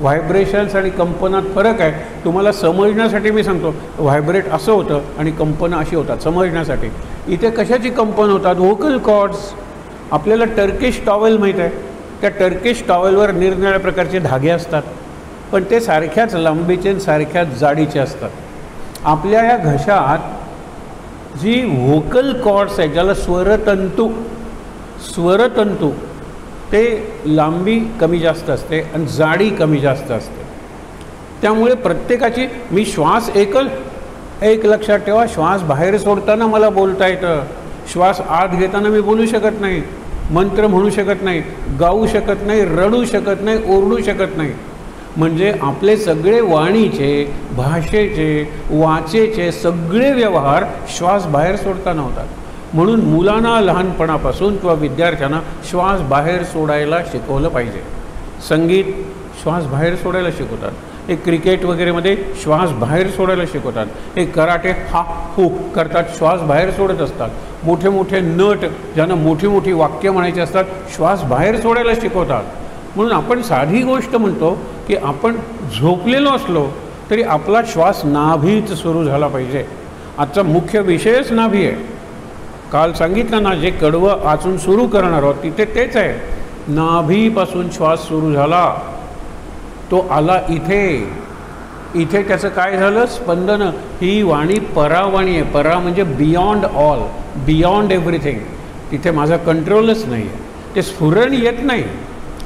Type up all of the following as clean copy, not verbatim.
Vibrations आणि कंपनात फरक आहे. तुम्हाला समजण्यासाठी मी सांगतो, व्हायब्रेट असं होतं आणि कंपनं अशी होतात समजण्यासाठी. इथे कशाची कंपन होतात? Vocal cords. आपल्याला टर्किश टॉवेल माहीत आहे, त्या टर्किश टॉवेलवर निरनिराळ्या प्रकारचे धागे असतात, पण ते सारख्याच लांबीचे सारख्याच जाडीचे असतात. आपल्या या घशात जी व्होकल कॉर्ड्स आहेत, ज्याला स्वरतंतू ते लांबी कमी जास्त असते आणि जाडी कमी जास्त असते. त्यामुळे प्रत्येकाची, मी श्वास एक लक्षात ठेवा, श्वास बाहेर सोडताना मला बोलता येतं, श्वास आत घेताना मी बोलू शकत नाही, मंत्र म्हणू शकत नाही, गाऊ शकत नाही, रडू शकत नाही, ओरडू शकत नाही. म्हणजे आपले सगळे वाणीचे, भाषेचे, वाचेचे सगळे व्यवहार श्वास बाहेर सोडताना होतात. म्हणून मुलांना लहानपणापासून किंवा विद्यार्थ्यांना श्वास बाहेर सोडायला शिकवलं पाहिजे. संगीत श्वास बाहेर सोडायला शिकवतात, हे क्रिकेट वगैरेमध्ये श्वास बाहेर सोडायला शिकवतात, हे कराटे हा हू करतात, श्वास बाहेर सोडत असतात. मोठे मोठे नट ज्यांना मोठी मोठी वाक्य म्हणायची असतात, श्वास बाहेर सोडायला शिकवतात. म्हणून आपण साधी गोष्ट म्हणतो की आपण झोपलेलो असलो तरी आपला श्वास नाभीच सुरू झाला पाहिजे. आजचा मुख्य विषयच नाभी आहे. काल सांगितलं ना, जे कडवं वाचून सुरू करणार आहोत तिथे तेच आहे. नाभीपासून श्वास सुरू झाला, तो आला इथे त्याचं काय झालं? स्पंदन. ही वाणी परावाणी आहे. परा म्हणजे बियॉन्ड ऑल, बियॉन्ड एव्हरीथिंग. तिथे माझा कंट्रोलच नाही आहे, ते स्फुरण येत नाही.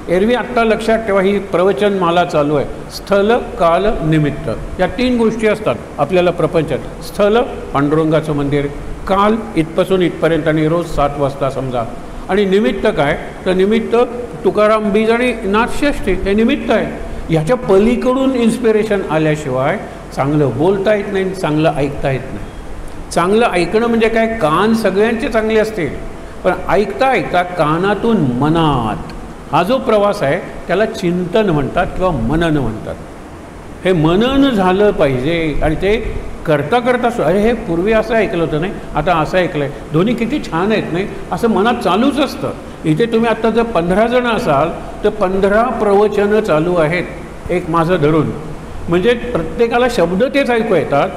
एरवी आत्ता लक्षात ठेवा, ही प्रवचन माला चालू आहे. स्थल, काल, निमित्त या 3 गोष्टी असतात आपल्याला प्रपंचात. स्थल पांडुरंगाचं मंदिर, काल इथपासून इथपर्यंत आणि रोज 7 वाजता समजा, आणि निमित्त काय? तर निमित्त तुकाराम बीज आणि नाथषष्ठी हे निमित्त आहे. ह्याच्या पलीकडून इन्स्पिरेशन आल्याशिवाय चांगलं बोलता येत नाही, चांगलं ऐकता येत नाही. चांगलं ऐकणं म्हणजे काय? कान सगळ्यांचे चांगले असतील, पण ऐकता ऐकता कानातून मनात हा जो प्रवास आहे त्याला चिंतन म्हणतात किंवा मनन म्हणतात. हे मनन झालं पाहिजे आणि ते करता करता अरे हे पूर्वी असं ऐकलं होतं नाही, आता असं ऐकलं आहे, दोन्ही किती छान आहेत नाही, असं मनात चालूच असतं. इथे तुम्ही आत्ता जर 15 जण असाल तर 15 प्रवचनं चालू आहेत एक माझं धरून. म्हणजे प्रत्येकाला शब्द तेच ऐकू येतात,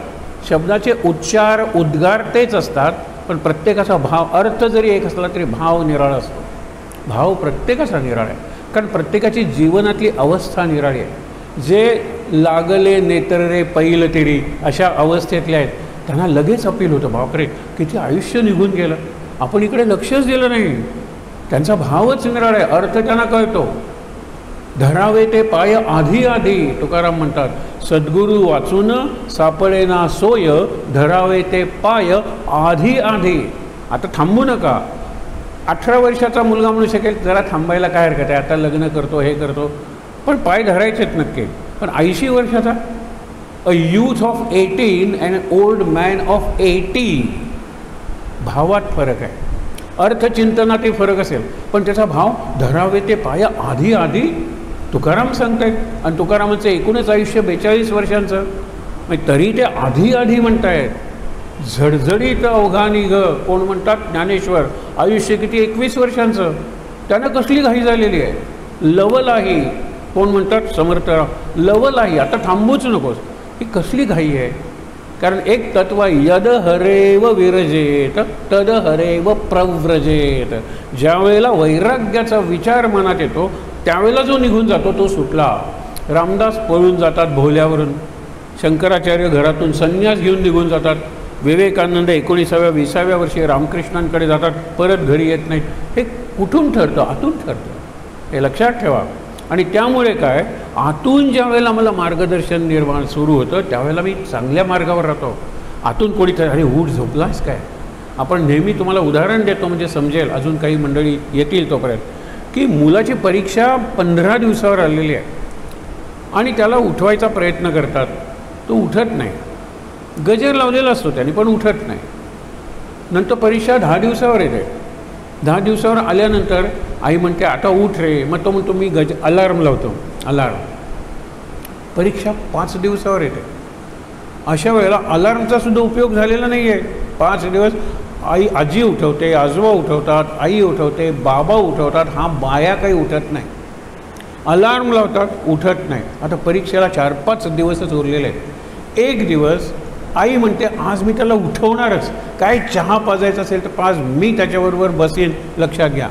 शब्दाचे उच्चार उद्गार तेच असतात, पण प्रत्येकाचा भाव, अर्थ जरी एक असला तरी भाव निराळा असतो. भाव प्रत्येकाचा निराळा आहे, कारण प्रत्येकाची जीवनातली अवस्था निराळी आहे. जे लागले नेत्र पैल तेरी अशा अवस्थेतले आहेत त्यांना लगेच अपील होतं, बापरे किती आयुष्य निघून गेलं, आपण इकडे लक्षच दिलं नाही. त्यांचा भावच निराळा आहे, अर्थ त्यांना कळतो. धरावे ते पाय आधी आधी तुकाराम म्हणतात, सद्गुरू वाचून सापडेना सोय, धरावे ते पाय आधी आधी. आता थांबू नका. 18 वर्षाचा मुलगा म्हणू शकेल जरा थांबायला काय हरकत आहे, आता लग्न करतो हे करतो, पण पाय धरायचेत नक्की. पण 80 वर्षाचा, a youth of 18 and an old man of 80, भावात फरक आहे. अर्थचिंतनातही फरक असेल, पण त्याचा भाव धरावे ते पाय आधी आधी तुकाराम सांगतायत. आणि तुकारामाचं एकूणच आयुष्य 42 वर्षांचं, म्हणजे तरी ते आधी आधी म्हणतायत. झडझडीत अवघानी ग कोण म्हणतात? ज्ञानेश्वर. आयुष्य किती? 21 वर्षांचं. त्यानं कसली घाई झालेली आहे? लवलाही कोण म्हणतात? समर्थराव. लवलाही, आता थांबूच नकोस, ही कसली घाई आहे? कारण एक तत्व आहे, यद हरेव विरजेत तद हरेव प्रव्रजेत. ज्या वेळेला वैराग्याचा विचार मनात येतो त्यावेळेला जो निघून जातो तो सुटला. रामदास पळून जातात भोल्यावरून, शंकराचार्य घरातून संन्यास घेऊन निघून जातात, विवेकानंद 19व्या-20व्या वर्षी रामकृष्णांकडे जातात, परत घरी येत नाहीत. हे कुठून ठरतं? आतून ठरतं, हे लक्षात ठेवा. आणि त्यामुळे काय, आतून ज्या वेळेला मला मार्गदर्शन निर्माण सुरू होतं त्यावेळेला मी चांगल्या मार्गावर राहतो. आतून कोणी अरे उठ झोपलास काय? आपण नेहमी तुम्हाला उदाहरण देतो म्हणजे समजेल, अजून काही मंडळी येतील तोपर्यंत, की मुलाची परीक्षा 15 दिवसावर आलेली आहे आणि त्याला उठवायचा प्रयत्न करतात, तो उठत नाही. गजर लावलेला असतो त्याने पण उठत नाही. नंतर परीक्षा 10 दिवसावर येते. 10 दिवसावर आल्यानंतर आई म्हणते आता उठ रे, मग तो म्हणतो मी अलार्म लावतो. अलार्म. परीक्षा 5 दिवसावर येते. अशा वेळेला अलार्मचा सुद्धा उपयोग झालेला नाही आहे. 5 दिवस आजी उठवते, आजोबा उठवतात, आई उठवते, बाबा उठवतात, हा बाया काही उठत नाही. अलार्म लावतात, उठत नाही. आता परीक्षेला 4-5 दिवसच उरलेले आहेत. एक दिवस आई म्हणते आज मी त्याला उठवणारच, काय चहा पाजायचा असेल तर पाज, मी त्याच्याबरोबर बसेन, लक्षात घ्या.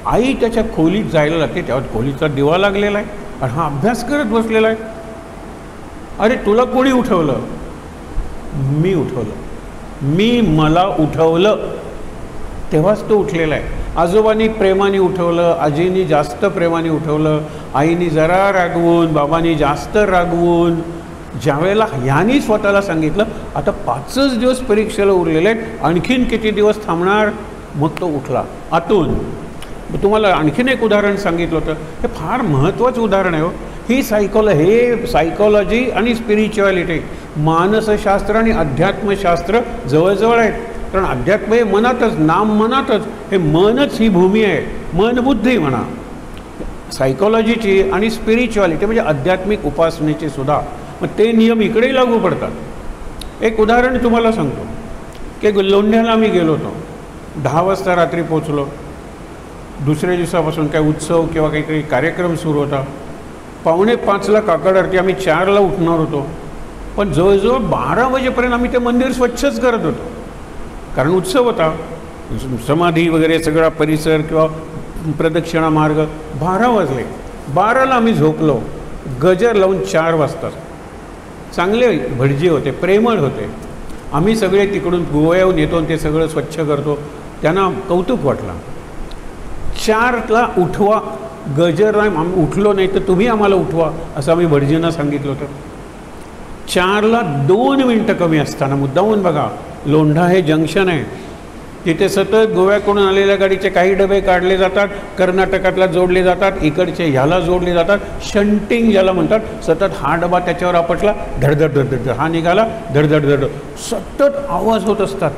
आई त्याच्या खोलीत जायला लागते, तेव्हा खोलीचा दिवा लागलेला आहे आणि हा अभ्यास करत बसलेला आहे. अरे तुला कोणी उठवलं? मी उठवलं, मला उठवलं, तेव्हाच तो उठलेला आहे. आजोबांनी प्रेमाने उठवलं, आजीनी जास्त प्रेमाने उठवलं, आईनी जरा रागवून, बाबांनी जास्त रागवून. ज्यावेळेला ह्यानी स्वतःला सांगितलं आता 5च दिवस परीक्षेला उरलेले आहेत, आणखीन किती दिवस थांबणार, मग तो उठला आतून. तुम्हाला आणखीन एक उदाहरण सांगितलं होतं, हे फार महत्त्वाचं उदाहरण आहे हो. ही सायकॉलॉजी आणि स्पिरिच्युअलिटी, मानसशास्त्र आणि अध्यात्मशास्त्र जवळजवळ आहेत. कारण अध्यात्म हे मनातच, नाम मनातच, हे मनच ही भूमी आहे, मनबुद्धी म्हणा. सायकॉलॉजीची आणि स्पिरिच्युअलिटी म्हणजे आध्यात्मिक उपासनेची सुद्धा, मग ते नियम इकडेही लागू पडतात. एक उदाहरण तुम्हाला सांगतो की लोंढ्याला मी गेलो होतो, 10 वाजता रात्री पोचलो. दुसऱ्या दिवसापासून काही उत्सव किंवा काही कार्यक्रम सुरू होता. 4:45ला काकड आरती, आम्ही 4ला उठणार होतो, पण जवळजवळ 12 वाजेपर्यंत आम्ही ते मंदिर स्वच्छच करत होतो, कारण उत्सव होता. समाधी वगैरे सगळा परिसर किंवा प्रदक्षिणा मार्ग. 12 वाजले. 12ला आम्ही झोपलो. गजर लावून 4 वाजता. चांगले भटजी होते, प्रेमळ होते. आम्ही सगळे तिकडून गोव्याहून येतो आणि ते सगळं स्वच्छ करतो. त्यांना कौतुक वाटलं. 4ला उठवा, गजर नाही, आम्ही उठलो नाही तर तुम्ही आम्हाला उठवा असं आम्ही भटजींना सांगितलं होतं. 4ला 2 मिनटं कमी असताना मुद्दामून बघा, लोंढा हे जंक्शन आहे, तिथे सतत गोव्याकडून आलेल्या गाडीचे काही डबे काढले जातात, कर्नाटकातला जोडले जातात, इकडचे ह्याला जोडले जातात, शंटिंग ज्याला म्हणतात. सतत हा डबा त्याच्यावर आपटला, धडधड धडधड, हा निघाला, धडधड धडधड, सतत आवाज होत असतात.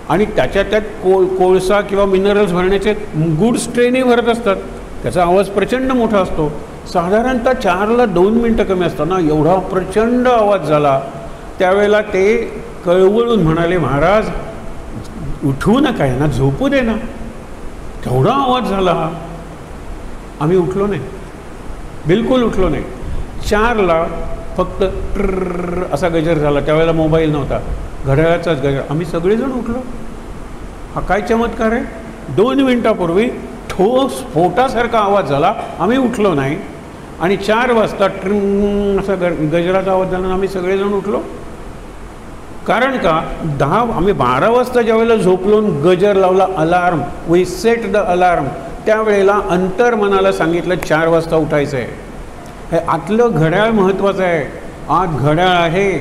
आणि त्याच्यात कोळसा किंवा मिनरल्स भरण्याचे गुड्स ट्रेनही भरत असतात, त्याचा आवाज प्रचंड मोठा असतो. साधारणतः 4ला 2 मिनटं कमी असताना एवढा प्रचंड आवाज झाला. त्यावेळेला ते कळवळून म्हणाले, महाराज उठवू नका, ना झोपू दे ना. केवढा आवाज झाला. आम्ही उठलो नाही, बिलकुल उठलो नाही. 4ला फक्त ट्र असा गजर झाला. त्यावेळेला मोबाईल नव्हता, घड्याळाचाच गजर. आम्ही सगळेजण उठलो. हा काय चमत्कार आहे. 2 मिनटापूर्वी ठोस स्फोटासारखा आवाज झाला, आम्ही उठलो नाही. आणि 4 वाजता ट्रिंग असा गजराचा आवाज झाला, आम्ही सगळेजण उठलो. कारण का आम्ही 12 वाजता ज्यावेळेला झोपलो, गजर लावला, alarm, we set the alarm, त्यावेळेला अंतर्मनाला सांगितलं 4 वाजता उठायचं आहे. हे आतलं घड्याळ महत्त्वाचं आहे. आत घड्याळ आहे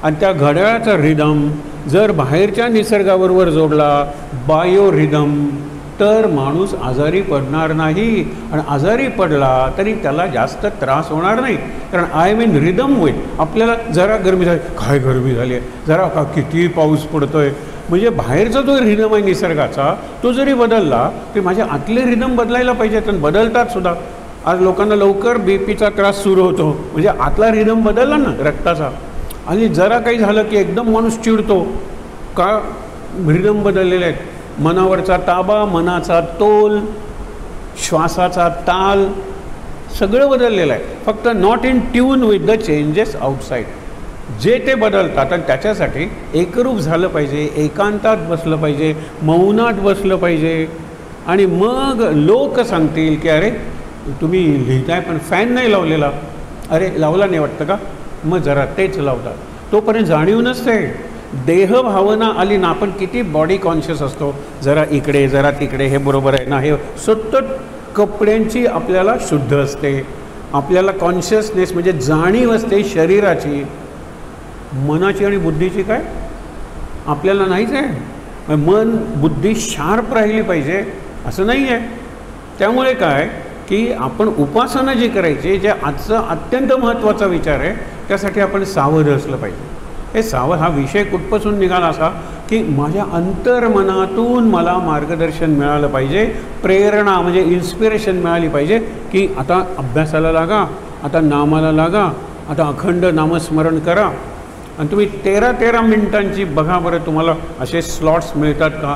आणि त्या घड्याळाचा रिदम जर बाहेरच्या निसर्गाबरोबर जोडला, बायो रिदम, तर माणूस आजारी पडणार नाही. आणि आजारी पडला तरी त्याला जास्त त्रास होणार नाही, कारण आय मीन रिदम होईल. आपल्याला जरा गरमी झाली, काय गरमी झाली आहे, जरा का किती पाऊस पडतो आहे, म्हणजे बाहेरचा जो रिदम आहे निसर्गाचा तो जरी बदलला तरी माझ्या आतले रिदम बदलायला पाहिजेत, आणि बदलतात सुद्धा. आज लोकांना लवकर बीपीचा त्रास सुरू होतो, म्हणजे आतला रिदम बदलला ना रक्ताचा. आणि जरा काही झालं की एकदम माणूस चिडतो, का रिदम बदललेले आहेत. मनावरचा ताबा, मनाचा तोल, श्वासाचा ताल सगळं बदललेलं आहे. फक्त not in tune with the changes outside. जे ते बदलतात आणि त्याच्यासाठी एकरूप झालं पाहिजे, एकांतात बसलं पाहिजे, मौनात बसलं पाहिजे. आणि मग लोक सांगतील की अरे तुम्ही लिहिताय पण फॅन नाही लावलेला, अरे लावला नाही वाटतं का, मग जरा तेच लावतात. तोपर्यंत जाणीव नसते. देहभावना आली ना, आपण किती बॉडी कॉन्शियस असतो, जरा इकडे जरा तिकडे, हे बरोबर आहे ना, हे सतत कपड्यांची आपल्याला शुद्ध असते, आपल्याला कॉन्शियसनेस म्हणजे जाणीव असते शरीराची. मनाची आणि बुद्धीची काय आपल्याला नाहीच आहे. मन बुद्धी शार्प राहिली पाहिजे असं नाही आहे. त्यामुळे काय की आपण उपासना जी करायची, जे आजचा अत्यंत महत्त्वाचा विचार आहे, त्यासाठी आपण सावध असलं पाहिजे. हे सावध हा विषय कुठपासून निघाला असा की माझ्या अंतर्मनातून मला मार्गदर्शन मिळालं पाहिजे, प्रेरणा म्हणजे इन्स्पिरेशन मिळाली पाहिजे की आता अभ्यासाला लागा, आता नामाला लागा, आता अखंड नामस्मरण करा. आणि तुम्ही 13-13 मिनिटांची बघा बरं, तुम्हाला असे स्लॉट्स मिळतात का?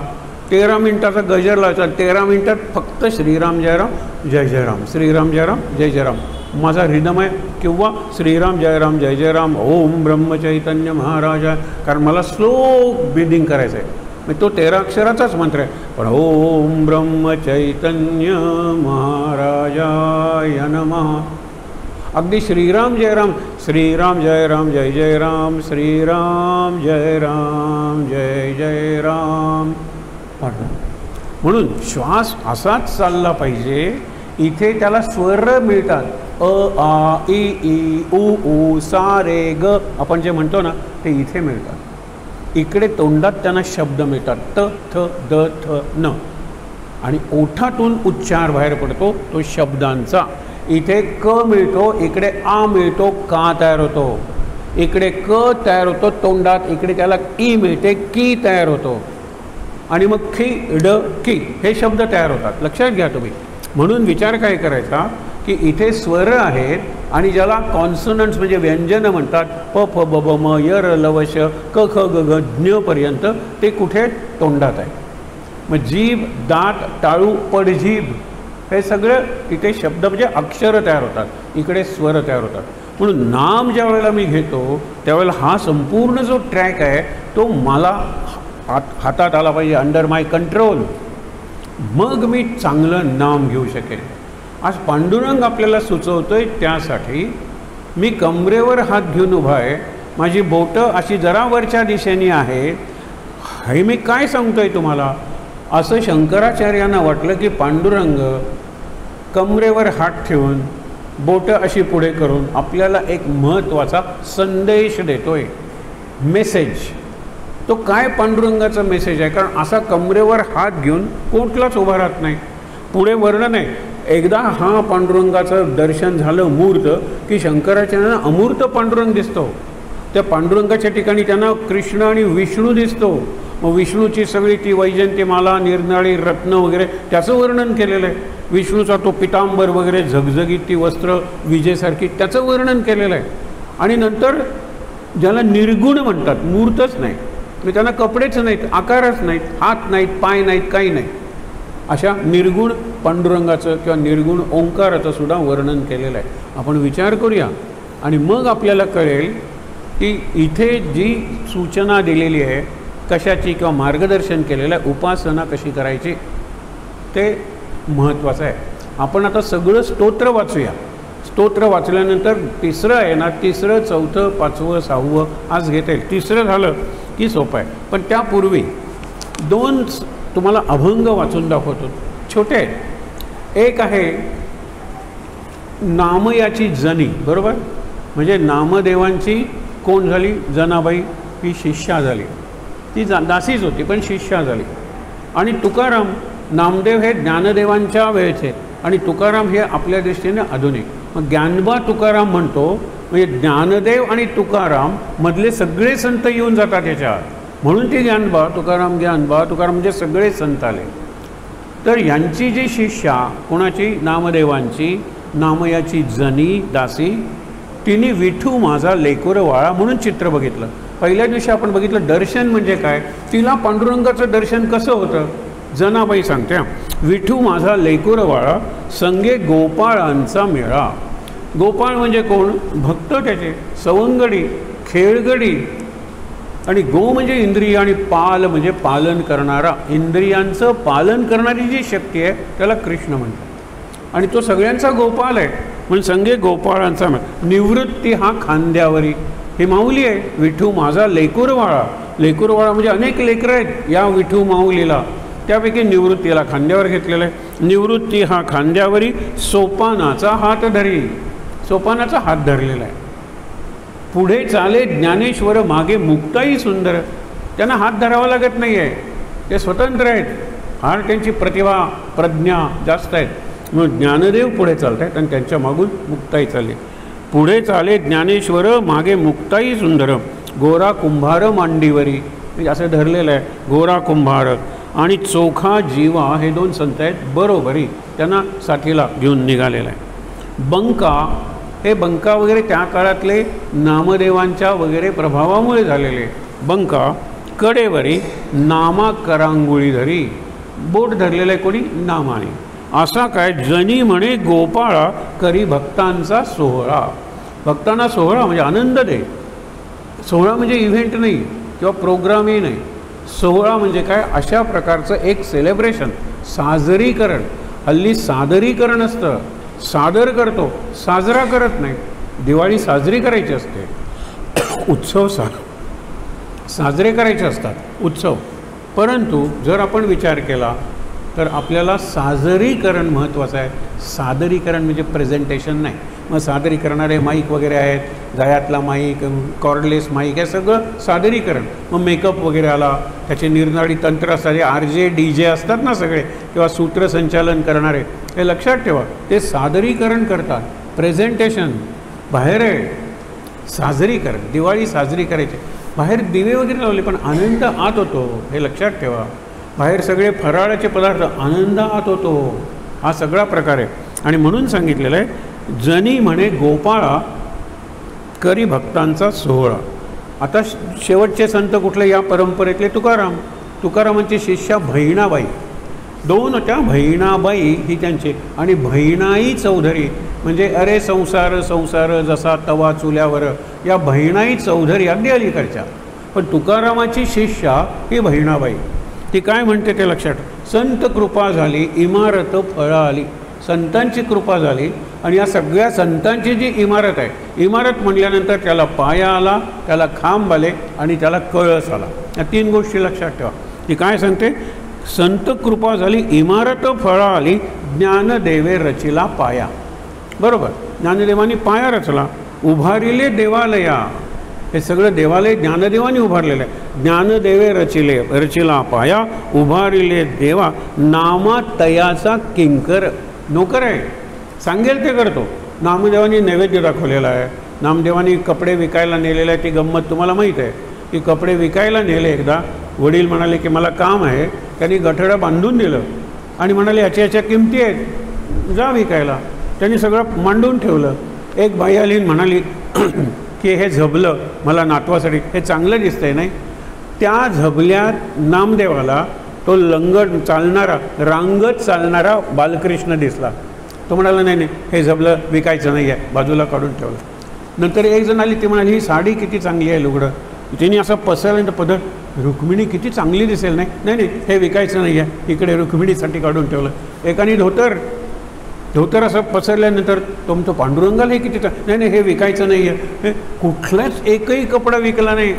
13 मिनिटाचा गजर लावायचा, 13 मिनिटात फक्त श्रीराम जयराम जय जयराम, श्रीराम जयराम जय जयराम माझा रिदम आहे, किंवा श्रीराम जयराम जय जयराम ओम ब्रह्मचैतन्य महाराजा, कारण मला स्लो ब्रीदिंग करायचं आहे. मग तो 13 अक्षराचाच मंत्र आहे, पण ओम ब्रह्मचैतन्य महाराजाय नमः. अगदी श्रीराम जयराम श्रीराम जयराम जय जयराम श्रीराम जयराम जय जयराम. म्हणून श्वास असाच चालला पाहिजे. इथे त्याला स्वर मिळतात, अ आ इ ई उ ऊ सा रे ग आपण जे म्हणतो ना ते इथे मिळतात. इकडे तोंडात त्यांना शब्द मिळतात, त थ द थ न, आणि ओठातून उच्चार बाहेर पडतो तो शब्दांचा. इथे क मिळतो, इकडे आ मिळतो, का तयार होतो, इकडे क तयार होतो तोंडात, इकडे त्याला ई मिळते, की तयार होतो, आणि मग खी ड की हे शब्द तयार होतात. लक्षात घ्या तुम्ही. म्हणून विचार काय करायचा की इथे स्वर आहेत आणि ज्याला कॉन्सोनंट्स म्हणजे व्यंजन म्हणतात, प फ ब ब म य र ल व श क ख ग घ ज्ञ पर्यंत, ते कुठे तोंडात आहे. मग जीभ, दात, टाळू, पडजीभ हे सगळं इथे शब्द म्हणजे अक्षर तयार होतात, इकडे स्वर तयार होतात. म्हणून नाम ज्या वेळेला मी घेतो त्यावेळेला हा संपूर्ण जो ट्रॅक आहे तो मला हातात आला पाहिजे, अंडर माय कंट्रोल. मग मी चांगलं नाम घेऊ शकेन. आज पांडुरंग आपल्याला सुचवतोय, त्यासाठी मी कमरेवर हात घेऊन उभा आहे, माझी बोटं अशी जरा वरच्या दिशेने आहे. हे मी काय सांगतोय तुम्हाला? असं शंकराचार्यांना वाटलं की पांडुरंग कमरेवर हात ठेवून बोटं अशी पुढे करून आपल्याला एक महत्त्वाचा संदेश देतोय, मेसेज. तो काय पांडुरंगाचा मेसेज आहे? कारण असा कमरेवर हात घेऊन कोटलाच उभा राहत नाही, पुढे वर्ण नाही. एकदा हा पांडुरंगाचं दर्शन झालं मूर्त की शंकराचार्यांना अमूर्त पांडुरंग दिसतो. त्या पांडुरंगाच्या ठिकाणी त्यांना कृष्ण आणि विष्णू दिसतो. मग विष्णूची सगळी ती वैजयंतीमाला, निरनाळी, रत्न वगैरे त्याचं वर्णन केलेलं आहे. विष्णूचा तो पितांबर वगैरे झगझगीत ती वस्त्र विजेसारखी त्याचं वर्णन केलेलं आहे. आणि नंतर ज्याला निर्गुण म्हणतात, मूर्तच नाही, म्हणजे त्यांना कपडेच नाहीत, आकारच नाहीत, हात नाहीत, पाय नाहीत, काही नाही, अशा निर्गुण पांडुरंगाचं किंवा निर्गुण ओंकाराचं सुद्धा वर्णन केलेलं आहे. आपण विचार करूया आणि मग आपल्याला कळेल की इथे जी सूचना दिलेली आहे कशाची किंवा मार्गदर्शन केलेलं आहे, उपासना कशी करायची ते महत्त्वाचं आहे. आपण आता सगळं स्तोत्र वाचूया. स्तोत्र वाचल्यानंतर तिसरं आहे ना, तिसरं, चौथं, पाचवं, सहावं आज घेता येईल. तिसरं झालं की सोपं आहे. पण त्यापूर्वी 2 तुम्हाला अभंग वाचून दाखवतो, छोटे आहेत. एक आहे नामयाची जनी, बरोबर, म्हणजे नामदेवांची कोण झाली? जनाबाई. ही शिष्या झाली, ती दासीच होती पण शिष्या झाली. आणि तुकाराम, नामदेव हे ज्ञानदेवांच्या वेळचे आणि तुकाराम हे आपल्या दृष्टीने आधुनिक. मग ज्ञानबा तुकाराम म्हणतो, म्हणजे ज्ञानदेव आणि तुकाराम मधले सगळे संत येऊन जातात याच्यात, म्हणून ती ज्ञानबा तुकाराम, ज्ञानबा तुकाराम म्हणजे सगळे संत आले. तर यांची जी शिष्या कोणाची? नामदेवांची, नामयाची जनी दासी, तिने विठू माझा लेकुरवाळा म्हणून चित्र बघितलं. पहिल्या दिवशी आपण बघितलं दर्शन म्हणजे काय, तिला पांडुरंगाचं दर्शन कसं होतं. जनाबाई सांगते, विठू माझा लेकुरवाळा संगे गोपाळांचा मेळा. गोपाळ म्हणजे कोण? भक्त त्याचे, सवंगडी, खेळगडी. आणि गो म्हणजे इंद्रिय आणि पाल म्हणजे पालन करणारा. इंद्रियांचं पालन करणारी जी शक्ती आहे त्याला कृष्ण म्हणतात. आणि तो सगळ्यांचा गोपाल आहे म्हणून संगे गोपाळांचा मेळा. निवृत्ती हा खांद्यावरी, ही माऊली आहे. विठू माझा लेकुरवाळा. लेकुरवाळा म्हणजे अनेक लेकरं आहेत या विठू माऊलीला, त्यापैकी निवृत्तीला खांद्यावर घेतलेलं आहे. निवृत्ती हा खांद्यावरी सोपानाचा हात धरी. सोपानाचा हात धरलेला आहे. पुढे चाले ज्ञानेश्वर मागे मुक्ताई सुंदर. त्यांना हात धरावा लागत नाही आहे, ते स्वतंत्र आहेत. फार त्यांची प्रतिभा प्रज्ञा जास्त आहेत. मग ज्ञानदेव पुढे चालत आहेत आणि त्यांच्या मागून मुक्ताई चालली. पुढे चाले ज्ञानेश्वर मागे मुक्ताई सुंदर. गोरा कुंभार मांडीवरी, म्हणजे असं धरलेलं आहे. गोरा कुंभार आणि चोखा जीवा हे 2 संत आहेत बरोबरी, त्यांना साथीला घेऊन निघालेलं आहे. बंका, हे बंका वगैरे त्या काळातले नामदेवांच्या वगैरे प्रभावामुळे झालेले. बंका कडेवरी नामा करांगुळी धरी. बोट धरलेलं आहे कोणी? नामाने. असा काय जनी म्हणे गोपाळा करी भक्तांचा सोहळा. भक्तांना सोहळा म्हणजे आनंद दे. सोहळा म्हणजे इव्हेंट नाही किंवा प्रोग्रामही नाही. सोहळा म्हणजे काय? अशा प्रकारचं एक सेलिब्रेशन, साजरीकरण. हल्ली सादरीकरण असतं, सादर करतो, साजरा करत नाही. दिवाळी साजरी करायची असते, उत्सव साजरे करायचे असतात, उत्सव. परंतु जर आपण विचार केला तर आपल्याला साजरीकरण महत्त्वाचं आहे. सादरीकरण म्हणजे प्रेझेंटेशन नाही. मग सादरीकरणारे माईक वगैरे आहेत, गळ्यातला माईक, कॉर्डलेस माईक, हे सगळं सादरीकरण. मग मेकअप वगैरे आला, त्याचे निरनिराळी तंत्र असतात, RJ DJ असतात ना सगळे, किंवा सूत्रसंचालन करणारे. हे लक्षात ठेवा, ते सादरीकरण करतात. प्रेझेंटेशन बाहेर आहे, साजरीकरण. दिवाळी साजरी करायची, बाहेर दिवे वगैरे लावले पण आनंद आत होतो, हे लक्षात ठेवा. बाहेर सगळे फराळाचे पदार्थ, आनंद आत होतो. हा सगळा प्रकार आहे. आणि म्हणून सांगितलेलं आहे जनी म्हणे गोपाळा करी भक्तांचा सोहळा. आता शेवटचे संत कुठले या परंपरेतले? तुकाराम. तुकारामांची शिष्या बहिणाबाई, 2 होत्या. बहिणाबाई ही त्यांची, आणि बहिणाई चौधरी म्हणजे अरे संसार संसार जसा तवा चुल्यावर, या बहिणाई चौधरी अगदी अलीकडच्या. पण तुकारामाची शिष्या ही बहिणाबाई. ती काय म्हणते ते लक्षात. संत कृपा झाली इमारत फळं आली. संतांची कृपा झाली आणि या सगळ्या संतांची जी इमारत आहे, इमारत म्हटल्यानंतर त्याला पाया आला, त्याला खांब आले आणि त्याला कळस आला. या 3 गोष्टी लक्षात ठेवा. ती काय सांगते? संत कृपा झाली इमारत फळं आली, ज्ञानदेवे रचिला पाया. बरोबर, ज्ञानदेवानी पाया रचला. उभारिले देवालया, हे सगळं देवालय ज्ञानदेवानी उभारलेलं आहे. ज्ञानदेवे रचिला पाया, उभारिले देवा, नामा तयाचा किंकर. नोकर आहे, सांगेल ते करतो. नामदेवानी नैवेद्य दाखवलेला आहे. नामदेवानी कपडे विकायला नेलेले आहे. ती गंमत तुम्हाला माहीत आहे की कपडे विकायला नेले एकदा. वडील म्हणाले की मला काम आहे. त्यांनी गठडं बांधून दिलं आणि म्हणाले याच्या किमती आहेत, जा विकायला. त्यांनी सगळं मांडून ठेवलं. एक बाई आली म्हणाली की हे झबलं मला नातवासाठी, हे चांगलं दिसतंय नाही. त्या झबल्यात नामदेवाला तो लंगट चालणारा, रांगत चालणारा बालकृष्ण दिसला. तो म्हणाला नाही नाही हे झबलं विकायचं नाही आहे, बाजूला काढून ठेवलं. नंतर एक जण आली, ती म्हणाली ही साडी किती चांगली आहे, लुगडं. तिने असं पसरलं पदर, रुक्मिणी किती चांगली दिसेल. नाही नाही नाही हे विकायचं नाही आहे, इकडे रुक्मिणीसाठी काढून ठेवलं. एकाने धोतर असं पसरल्यानंतर तुमचं पांडुरंगाला हे किती नाही नाही हे विकायचं नाही आहे. कुठलाच एकही कपडा विकला नाही,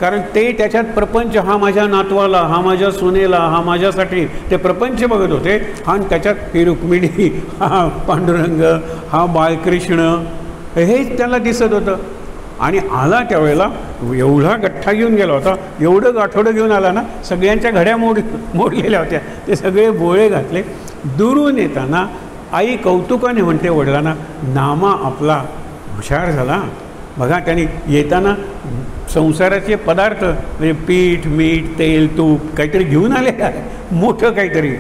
कारण ते त्याच्यात प्रपंच, हा माझ्या नातवाला, हा माझ्या सुनेला, हा माझ्यासाठी ते प्रपंच बघत होते. हा त्याच्यात ही रुक्मिणी, हा पांडुरंग, हा बाळकृष्ण, हेच त्याला दिसत होतं. आणि आला त्यावेळेला एवढा गठ्ठा घेऊन गेला होता, एवढं गाठोडं घेऊन आला ना, सगळ्यांच्या घड्या मोडलेल्या होत्या. ते सगळे बोळे घातले. दुरून येताना आई कौतुकाने म्हणते वडिलांना, नामा आपला हुशार झाला. बघा त्यांनी येताना संसाराचे पदार्थ म्हणजे पीठ, मीठ, तेल, तूप काहीतरी घेऊन आले आहे, मोठं काहीतरी.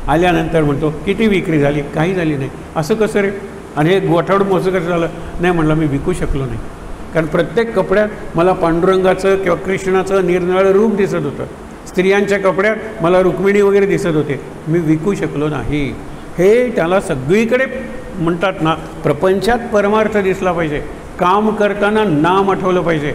आल्यानंतर म्हणतो किती विक्री झाली? काही झाली नाही. असं कसं रे? आणि हे गोठावड मोसं कसं झालं? नाही म्हणलं मी विकू शकलो नाही, कारण प्रत्येक कपड्यात मला पांडुरंगाचं किंवा कृष्णाचं निरनिराळं रूप दिसत होतं. स्त्रियांच्या कपड्यात मला रुक्मिणी वगैरे दिसत होते, मी विकू शकलो नाही. हे त्याला सगळीकडे म्हणतात ना, प्रपंचात परमार्थ दिसला पाहिजे. काम करताना नाम आठवलं पाहिजे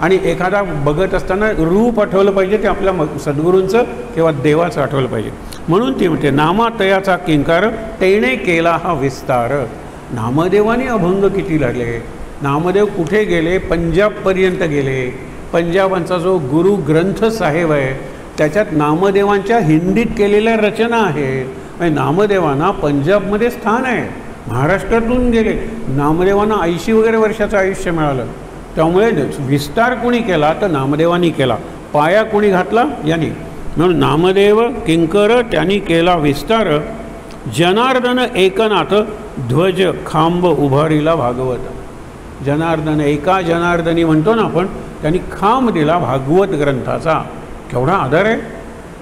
आणि एखादा बघत असताना रूप आठवलं पाहिजे, ते आपल्या सद्गुरूंचं किंवा देवाचं आठवलं पाहिजे. म्हणून ती म्हणते नामातयाचा किंकार तेणे केला हा विस्तार. नामदेवाने अभंग किती लागले. नामदेव कुठे गेले? पंजाबपर्यंत गेले. पंजाबांचा जो गुरु ग्रंथ साहेब आहे त्याच्यात नामदेवांच्या हिंदीत केलेल्या रचना आहे. नामदेवांना पंजाबमध्ये स्थान आहे. महाराष्ट्रातून गेले. नामदेवांना 80 वगैरे वर्षाचं आयुष्य मिळालं. त्यामुळे विस्तार कोणी केला तर नामदेवांनी केला. पाया कोणी घातला? यांनी. म्हणून नामदेव किंकर त्यांनी केला विस्तार. जनार्दन एकनाथ ध्वज खांब उभारीला भागवत. जनार्दन, एका जनार्दनी म्हणतो ना आपण, त्यांनी खांब दिला भागवत ग्रंथाचा. केवढा आदर आहे.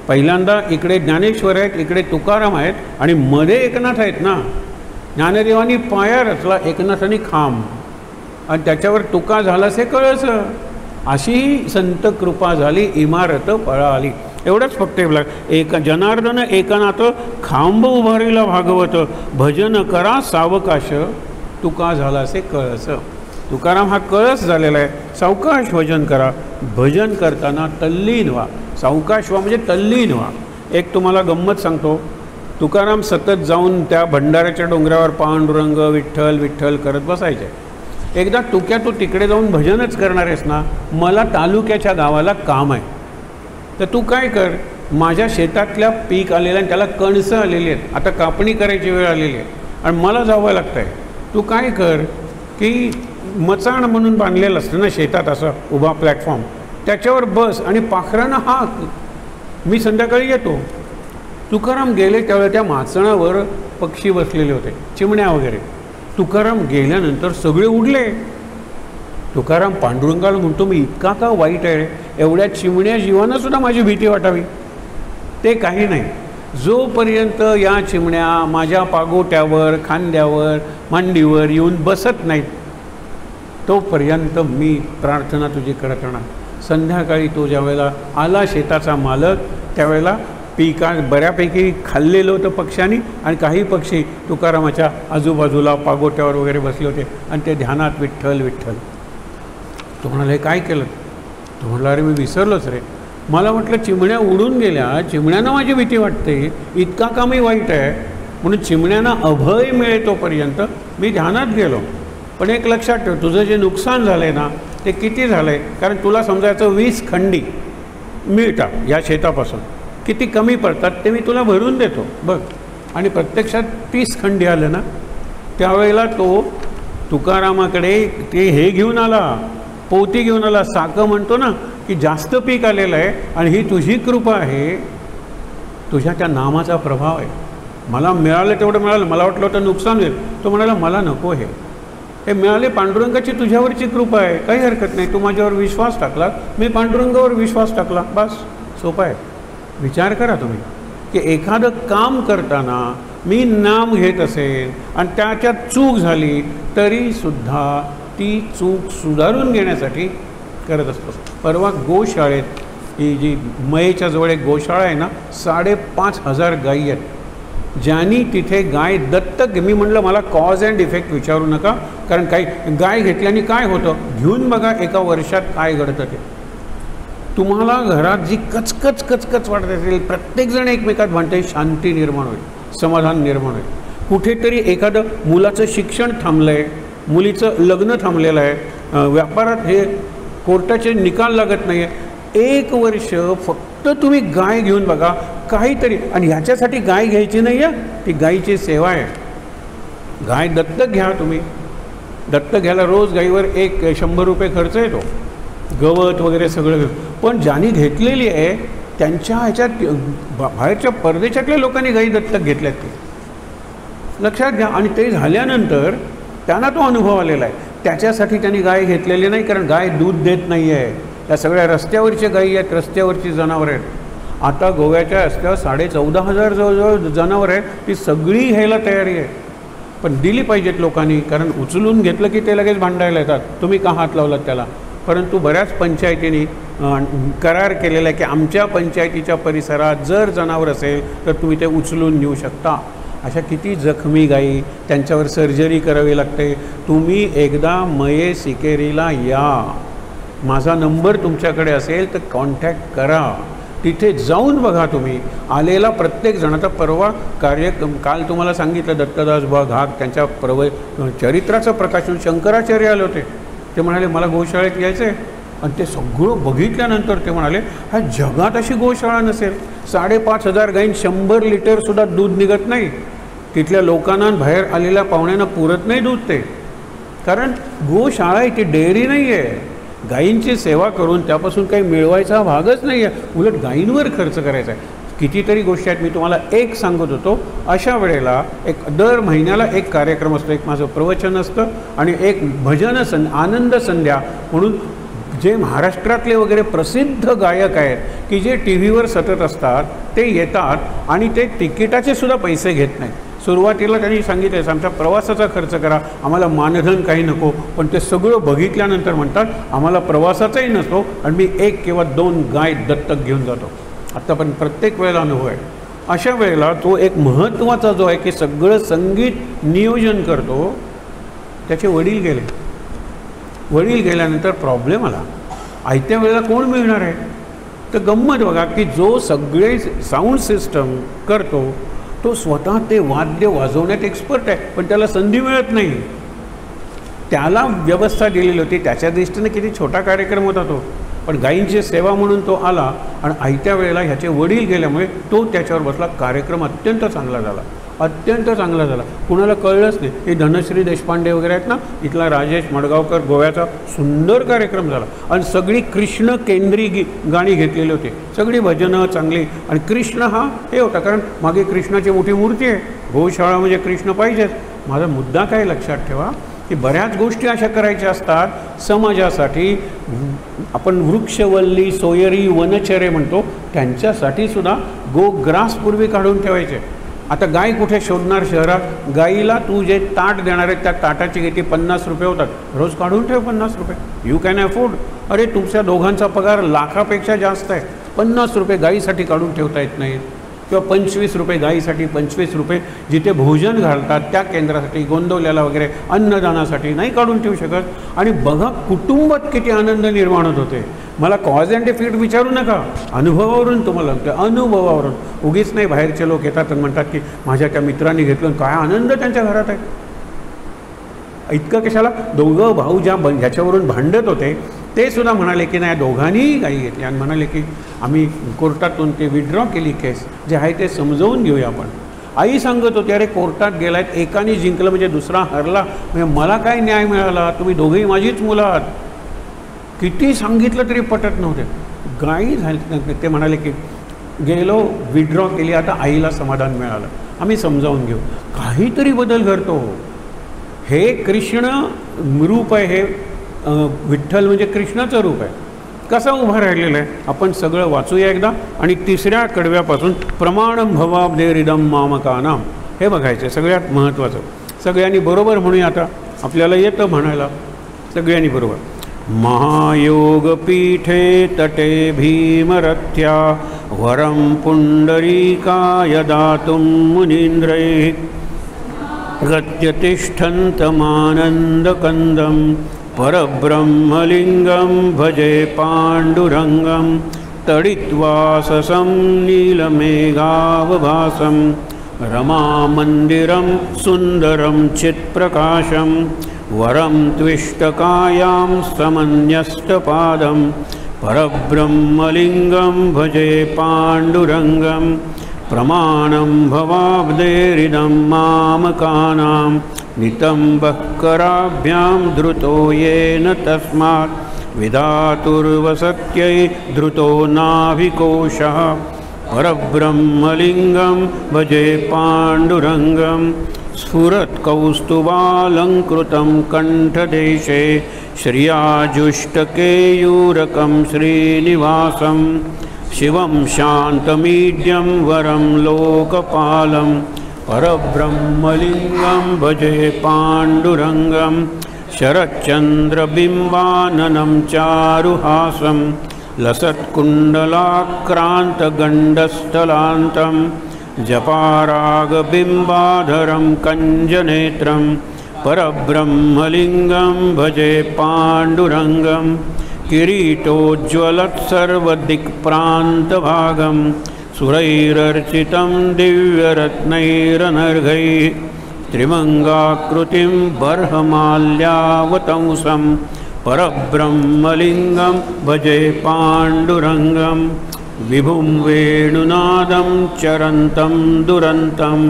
पहिल्यांदा इकडे ज्ञानेश्वर आहेत, इकडे तुकाराम आहेत आणि मध्ये एकनाथ आहेत ना. ज्ञानदेवांनी पाया रचला, एकनाथांनी खांब, आणि त्याच्यावर तुका झालाच हे कळस. अशी संत कृपा झाली इमारत फळं आली. एवढंच फक्त एक जनार्दन एकनाथ खांब उभारीला भागवत, भजन करा सावकाश तुका झाला असे कळस. तुकाराम हा कळस झालेला आहे. सावकाश भजन करा, भजन करताना तल्लीन व्हा. सावकाश व्हा म्हणजे तल्लीन व्हा. एक तुम्हाला गंमत सांगतो. तुकाराम सतत जाऊन त्या भंडाऱ्याच्या डोंगरावर पांडुरंग विठ्ठल विठ्ठल करत बसायचे. एकदा तुक्या तू तिकडे जाऊन भजनच करणार आहेस ना, मला तालुक्याच्या गावाला काम आहे, तर तू काय कर, माझ्या शेतातल्या पीक आलेलं आणि त्याला कणसं आलेली आहेत, आता कापणी करायची वेळ आलेली आहे आणि मला जावं लागतं आहे. तू काय कर की मचाण म्हणून बांधलेलं असतं ना शेतात असं उभा प्लॅटफॉर्म, त्याच्यावर बस आणि पाखरांना हाक, मी संध्याकाळी येतो. तुकाराम गेले त्यावेळेला त्या माचणावर पक्षी बसलेले होते, चिमण्या वगैरे. तुकाराम गेल्यानंतर सगळे उडले. तुकाराम पांडुरंगाला म्हणतो, मी इतका का वाईट आहे, एवढ्या चिमण्या जीवांनासुद्धा माझी भीती वाटावी. ते काही नाही, जोपर्यंत या चिमण्या माझ्या पागोट्यावर खांद्यावर मांडीवर येऊन बसत नाहीत तोपर्यंत मी प्रार्थना तुझी करत राहणार. संध्याकाळी तो ज्यावेळेला आला शेताचा मालक, त्यावेळेला पिका बऱ्यापैकी खाल्लेलं होतं पक्ष्यांनी आणि काही पक्षी तुकारामाच्या आजूबाजूला पागोट्यावर वगैरे बसले होते आणि ते ध्यानात विठ्ठल विठ्ठल. तो म्हणाला, हे काय केलं? तो म्हणाला, अरे मी विसरलोच रे, मला म्हटलं चिमण्या उडून गेल्या, चिमण्यांना माझी भीती वाटते, इतका का मी वाईट आहे, म्हणून चिमण्यांना अभय मिळे तोपर्यंत मी ध्यानात गेलो. पण एक लक्षात ठेव, तुझं जे नुकसान झालं आहे ना ते किती झालं आहे, कारण तुला समजायचं 20 खंडी मिळतात या शेतापासून, किती कमी पडतात ते मी तुला भरून देतो बघ. आणि प्रत्यक्षात 30 खंडी आलं ना, त्यावेळेला तो तुकारामाकडे ते हे घेऊन आला, पोती घेऊन आला. साकं म्हणतो ना की जास्त पीक आलेलं आहे आणि ही तुझी कृपा आहे, तुझ्या त्या नामाचा प्रभाव आहे, मला मिळालं तेवढं मिळालं, मला वाटलं होतं नुकसान होईल. तो म्हणाला, मला नको, हे मिळाले पांडुरंगाची तुझ्यावरची कृपा आहे, काही हरकत नाही, तू माझ्यावर विश्वास टाकला, मी पांडुरंगावर विश्वास टाकला, बस. सोपं आहे. विचार करा तुम्ही की एखादं काम करताना मी नाम घेत असेल आणि त्याच्यात चूक झाली तरीसुद्धा ती चूक सुधारून घेण्यासाठी करत असतो. परवा गोशाळेत, ही जी मयेच्या जवळ एक गोशाळा आहे ना, 5,500 गायी आहेत. ज्यांनी तिथे गाय दत्तक, मी म्हटलं मला कॉज अँड इफेक्ट विचारू नका, कारण काही गाय घेतल्याने काय होतं घेऊन बघा एका वर्षात काय घडतं ते. तुम्हाला घरात जी कचकच कचकच वाटत असेल, प्रत्येकजण एकमेकात भांडते, शांती निर्माण होईल, समाधान निर्माण होईल. कुठेतरी एखादं मुलाचं शिक्षण थांबलं आहे, मुलीचं लग्न थांबलेलं आहे, व्यापारात हे कोर्टाचे निकाल लागत नाही आहे, 1 वर्ष फक्त तुम्ही गाय घेऊन बघा काहीतरी. आणि ह्याच्यासाठी गाय घ्यायची नाही आहे, ती गायीची सेवा आहे. गाय दत्तक घ्या तुम्ही, दत्तक घ्यायला रोज गाईवर 100 रुपये खर्च येतो, गवत वगैरे सगळं. पण ज्यांनी घेतलेली आहे त्यांच्या ह्याच्यात बाहेरच्या परदेशातल्या लोकांनी गाई दत्तक घेतल्यात ते लक्षात घ्या. आणि ते झाल्यानंतर त्यांना तो अनुभव आलेला आहे, त्याच्यासाठी त्यांनी गाय घेतलेली नाही, कारण गाय दूध देत नाही आहे. त्या सगळ्या रस्त्यावरच्या गायी आहेत, रस्त्यावरची जनावरं आहेत. आता गोव्याच्या रस्त्यावर 14,500 जवळजवळ जनावरं आहेत, ती सगळी घ्यायला तयारी आहे. पण दिली पाहिजेत लोकांनी, कारण उचलून घेतलं की ते लगेच भांडायला येतात, तुम्ही का हात लावलात त्याला. परंतु बऱ्याच पंचायतींनी करार केलेला आहे की आमच्या पंचायतीच्या परिसरात जर जनावर असेल तर तुम्ही ते उचलून नेऊ शकता. अशा किती जखमी गायी, त्यांच्यावर सर्जरी करावी लागते. तुम्ही एकदा मये सिकेरीला या, माझा नंबर तुमच्याकडे असेल तर कॉन्टॅक्ट करा, तिथे जाऊन बघा. तुम्ही आलेला प्रत्येक जण, आता परवा काल तुम्हाला सांगितलं दत्तदास बुवा घाग त्यांच्या चरित्राचं प्रकाशन शंकराचार्य आले होते. ते म्हणाले मला गोशाळेत यायचं आहे, आणि ते सगळं बघितल्यानंतर ते म्हणाले ह्या जगात अशी गोशाळा नसेल. 5,500 गाईन 100 लिटरसुद्धा दूध निघत नाही. तिथल्या लोकांना बाहेर आलेल्या पाहुण्यांना पुरत नाही दूध ते, कारण गोशाळा आहे ती, डेअरी नाही आहे. गायींची सेवा करून त्यापासून काही मिळवायचा भागच नाही आहे, उलट गायींवर खर्च करायचा आहे. कितीतरी गोष्टी आहेत. मी तुम्हाला एक सांगत होतो, अशा वेळेला दर महिन्याला एक कार्यक्रम असतो, एक माझं प्रवचन असतं आणि एक भजन आनंद संध्या म्हणून जे महाराष्ट्रातले वगैरे प्रसिद्ध गायक आहेत की जे टी व्हीवर सतत असतात, ते येतात आणि ते तिकिटाचे सुद्धा पैसे घेत नाहीत. सुरुवातीला त्यांनी सांगितलं आमच्या प्रवासाचा खर्च करा, आम्हाला मानधन काही नको. पण ते सगळं बघितल्यानंतर म्हणतात आम्हाला प्रवासाचाही नसतो आणि मी 1 किंवा 2 गाय दत्तक घेऊन जातो. आत्तापर्यंत प्रत्येक वेळेला अनुभव आहे. अशा वेळेला तो एक महत्त्वाचा जो आहे की सगळं संगीत नियोजन करतो, त्याचे वडील गेले. वडील गेल्यानंतर प्रॉब्लेम आला, आयत्या वेळेला कोण मिळणार आहे. तर गंमत बघा की जो सगळे साऊंड सिस्टम करतो तो स्वतः ते वाद्य वाजवण्यात एक्सपर्ट आहे, पण त्याला संधी मिळत नाही. त्याला व्यवस्था दिलेली होती, त्याच्या दृष्टीने किती छोटा कार्यक्रम होता तो, पण गायींची सेवा म्हणून तो आला आणि आयत्या वेळेला ह्याचे वडील गेल्यामुळे तो त्याच्यावर बसला. कार्यक्रम अत्यंत चांगला झाला, अत्यंत चांगला झाला. कुणाला कळलंच नाही. हे धनश्री देशपांडे वगैरे आहेत ना, इथला राजेश मडगावकर गोव्याचा, सुंदर कार्यक्रम झाला. आणि सगळी कृष्ण केंद्री गाणी घेतलेली होती, सगळी भजनं चांगली. आणि कृष्ण हा हे होता, कारण मागे कृष्णाची मोठी मूर्ती आहे. गोशाळा म्हणजे कृष्ण पाहिजेच. माझा मुद्दा काय लक्षात ठेवा की बऱ्याच गोष्टी अशा करायच्या असतात समाजासाठी. आपण वृक्षवल्ली सोयरी वनचरे म्हणतो, त्यांच्यासाठी सुद्धा गोग्रास पूर्वी काढून ठेवायचे. आता गाय कुठे शोधणार शहरात. गाईला तू जे ताट देणार आहे त्या ताटाची किती 50 रुपये होतात. रोज काढून ठेव 50 रुपये. You can afford. अरे तुमच्या दोघांचा पगार लाखापेक्षा जास्त आहे, 50 रुपये गाईसाठी काढून ठेवता येत नाहीत. किंवा 25 रुपये गाईसाठी, 25 रुपये जिथे भोजन घालतात त्या केंद्रासाठी, गोंदवल्याला वगैरे अन्नदानासाठी नाही काढून ठेवू शकत. आणि बघा कुटुंबात किती आनंद निर्माण होत होते. मला कॉज अँड इफेक्ट विचारू नका, अनुभवावरून तुम्हाला सांगतो, अनुभवावरून. उगीच नाही बाहेरचे लोक येतात आणि म्हणतात की माझ्या त्या मित्रांनी घेतलं, काय आनंद त्यांच्या घरात आहे. इतकं कशाला. दोघं भाऊ ज्या ह्याच्यावरून भांडत होते ते सुद्धा म्हणाले की नाही दोघांनीही गाई घेतली, आणि म्हणाले की आम्ही कोर्टातून ते विड्रॉ केली केस, जे आहे ते समजवून घेऊया आपण. आई सांगत होती अरे कोर्टात गेलायत, एकाने जिंकलं म्हणजे दुसरा हरला, म्हणजे मला काय न्याय मिळाला, तुम्ही दोघंही माझीच मुलं आहात. किती सांगितलं तरी पटत नव्हते. गाई झाली. ते म्हणाले की गेलो विड्रॉ केली, आता आईला समाधान मिळालं, आम्ही समजावून घेऊ. काहीतरी बदल घडतो. हे कृष्ण रूप आहे, हे विठ्ठल म्हणजे कृष्णाचं रूप आहे. कसा उभा राहिलेला आहे आपण सगळं वाचूया एकदा. आणि तिसऱ्या कडव्यापासून प्रमाणम भवाब्देरिदम मामकानाम हे बघायचं सगळ्यात महत्त्वाचं. सगळ्यांनी बरोबर म्हणूया. आता आपल्याला येतं म्हणायला, सगळ्यांनी बरोबर. महायोगपीठे तटे भीमरथ्या वरं पुंडरीकाय दातुं मुनीन्द्रैः गत्यतिष्ठन्तमानन्दकन्दं परब्रह्मलिङ्गं भजे पाण्डुरङ्गं तडित्वाससं नीलमेघावभासं रमामन्दिरं सुन्दरं चित्प्रकाशं वरं त्विष्टकायां समन्यस्तपादं परब्रह्मलिङ्गं भजे पाण्डुरङ्गं प्रमाणं भवाब्देरिदं मामकानां नितम्बःकराभ्यां धृतो येन तस्मात् विधातुर्वसत्यै धृतो नाभिकोशः परब्रह्मलिङ्गं भजे पाण्डुरङ्गं स्फुरत्कौस्तुभालङ्कृतं कण्ठदेशे श्रियाजुष्टकेयूरकं श्रीनिवासं शिवं शान्तमीड्यं वरं लोकपालं परब्रह्मलिङ्गं भजे पाण्डुरङ्गं शरच्चन्द्रबिम्बाननं चारुहासं लसत्कुण्डलाक्रान्तगण्डस्थलान्तं जपारागबिम्बाधरं कञ्जनेत्रं परब्रह्मलिङ्गं भजे पाण्डुरङ्गं किरीटोज्ज्वलत्सर्वदिक्प्रान्तभागं सुरैरर्चितं दिव्यरत्नैरनर्घैः त्रिमङ्गाकृतिं बर्हमाल्यावतंसं परब्रह्मलिङ्गं भजे पाण्डुरङ्गं विभुं वेणुनादं चरन्तं दुरन्तं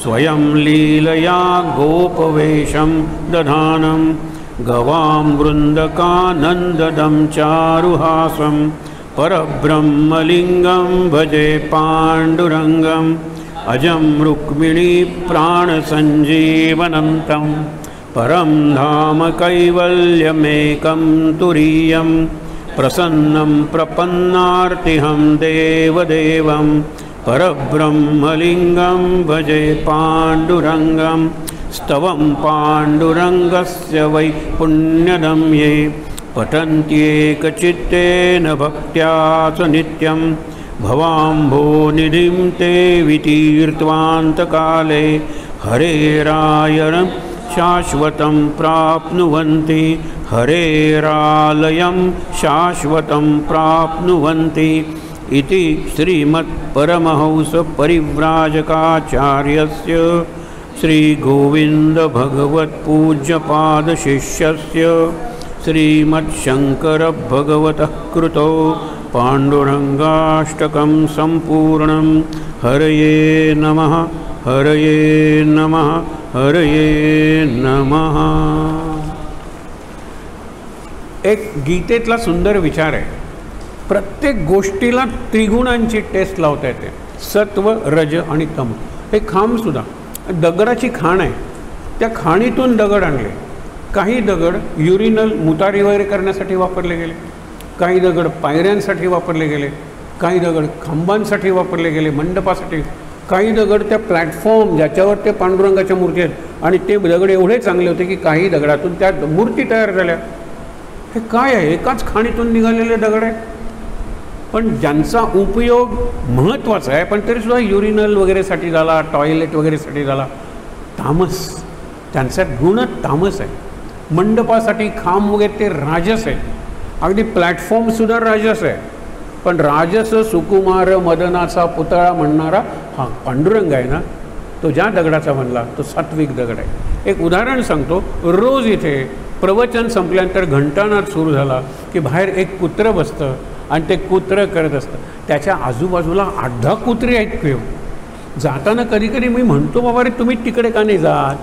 स्वयं लीलया गोपवेशं दधानं गवां वृन्दकानन्ददं चारुहासं परब्रह्मलिङ्गं भजे पाण्डुरङ्गम् अजं रुक्मिणी प्राणसञ्जीवनन्तं परं धाम कैवल्यमेकं तुरीयं प्रसन्नं प्रपन्नार्तिहं देवदेवं परब्रह्मलिङ्गं भजे पाण्डुरङ्गं स्तवं पाण्डुरङ्गस्य वै पुण्यदं ये पठन्त्येकचित्तेन भक्त्या च नित्यं भवाम्भोनिधिं ते वितीर्त्वान्तकाले हरेरायणं शाश्वतं प्राप्नुवन्ति हरेरालयं शाश्वतं प्राप्नुवन्ति इति श्रीमत्परमहंसपरिव्राजकाचार्यस्य श्रीगोविन्दभगवत्पूज्यपादशिष्यस्य श्रीमच्छङ्करभगवतः कृतो पाण्डुरङ्गाष्टकं सम्पूर्णं। हरये नमः हरये नमः हरये नमः। एक गीतेतला सुंदर विचार आहे, प्रत्येक गोष्टीला त्रिगुणांची टेस्ट लावता येते, सत्व रज आणि तम। हे खांबसुद्धा दगडाची खाण आहे, त्या खाणीतून दगड आणले। काही दगड युरिनल मुतारी वगैरे करण्यासाठी वापरले गेले, काही दगड पायऱ्यांसाठी वापरले गेले, काही दगड खांबांसाठी वापरले गेले, मंडपासाठी, काही दगड त्या प्लॅटफॉर्म ज्याच्यावर ते पांडुरंगाच्या मूर्ती आहेत, आणि ते दगड एवढे चांगले होते की काही दगडातून त्या मूर्ती तयार झाल्या। हे काय आहे? एकाच खाणीतून निघालेले दगड आहे, पण ज्यांचा उपयोग महत्त्वाचा आहे, पण तरीसुद्धा युरिनल वगैरेसाठी झाला, टॉयलेट वगैरेसाठी झाला। तामस, त्यांचा गुण तामस आहे। मंडपासाठी खांब वगैरे ते राजस आहे, अगदी प्लॅटफॉर्मसुद्धा राजस आहे। पण राजस सुकुमार मदनाचा पुतळा म्हणणारा हा पांडुरंग आहे ना, तो ज्या दगडाचा म्हणला तो सात्विक दगड आहे। एक उदाहरण सांगतो, रोज इथे प्रवचन संपल्यानंतर घंटानाद सुरू झाला की बाहेर एक कुत्रं बसतं आणि ते कुत्रं करत असतं। त्याच्या आजूबाजूला 8-10 कुत्री आहेत किंवा जाताना कधी कधी मी म्हणतो, बाबा रे तुम्ही तिकडे का नाही जात?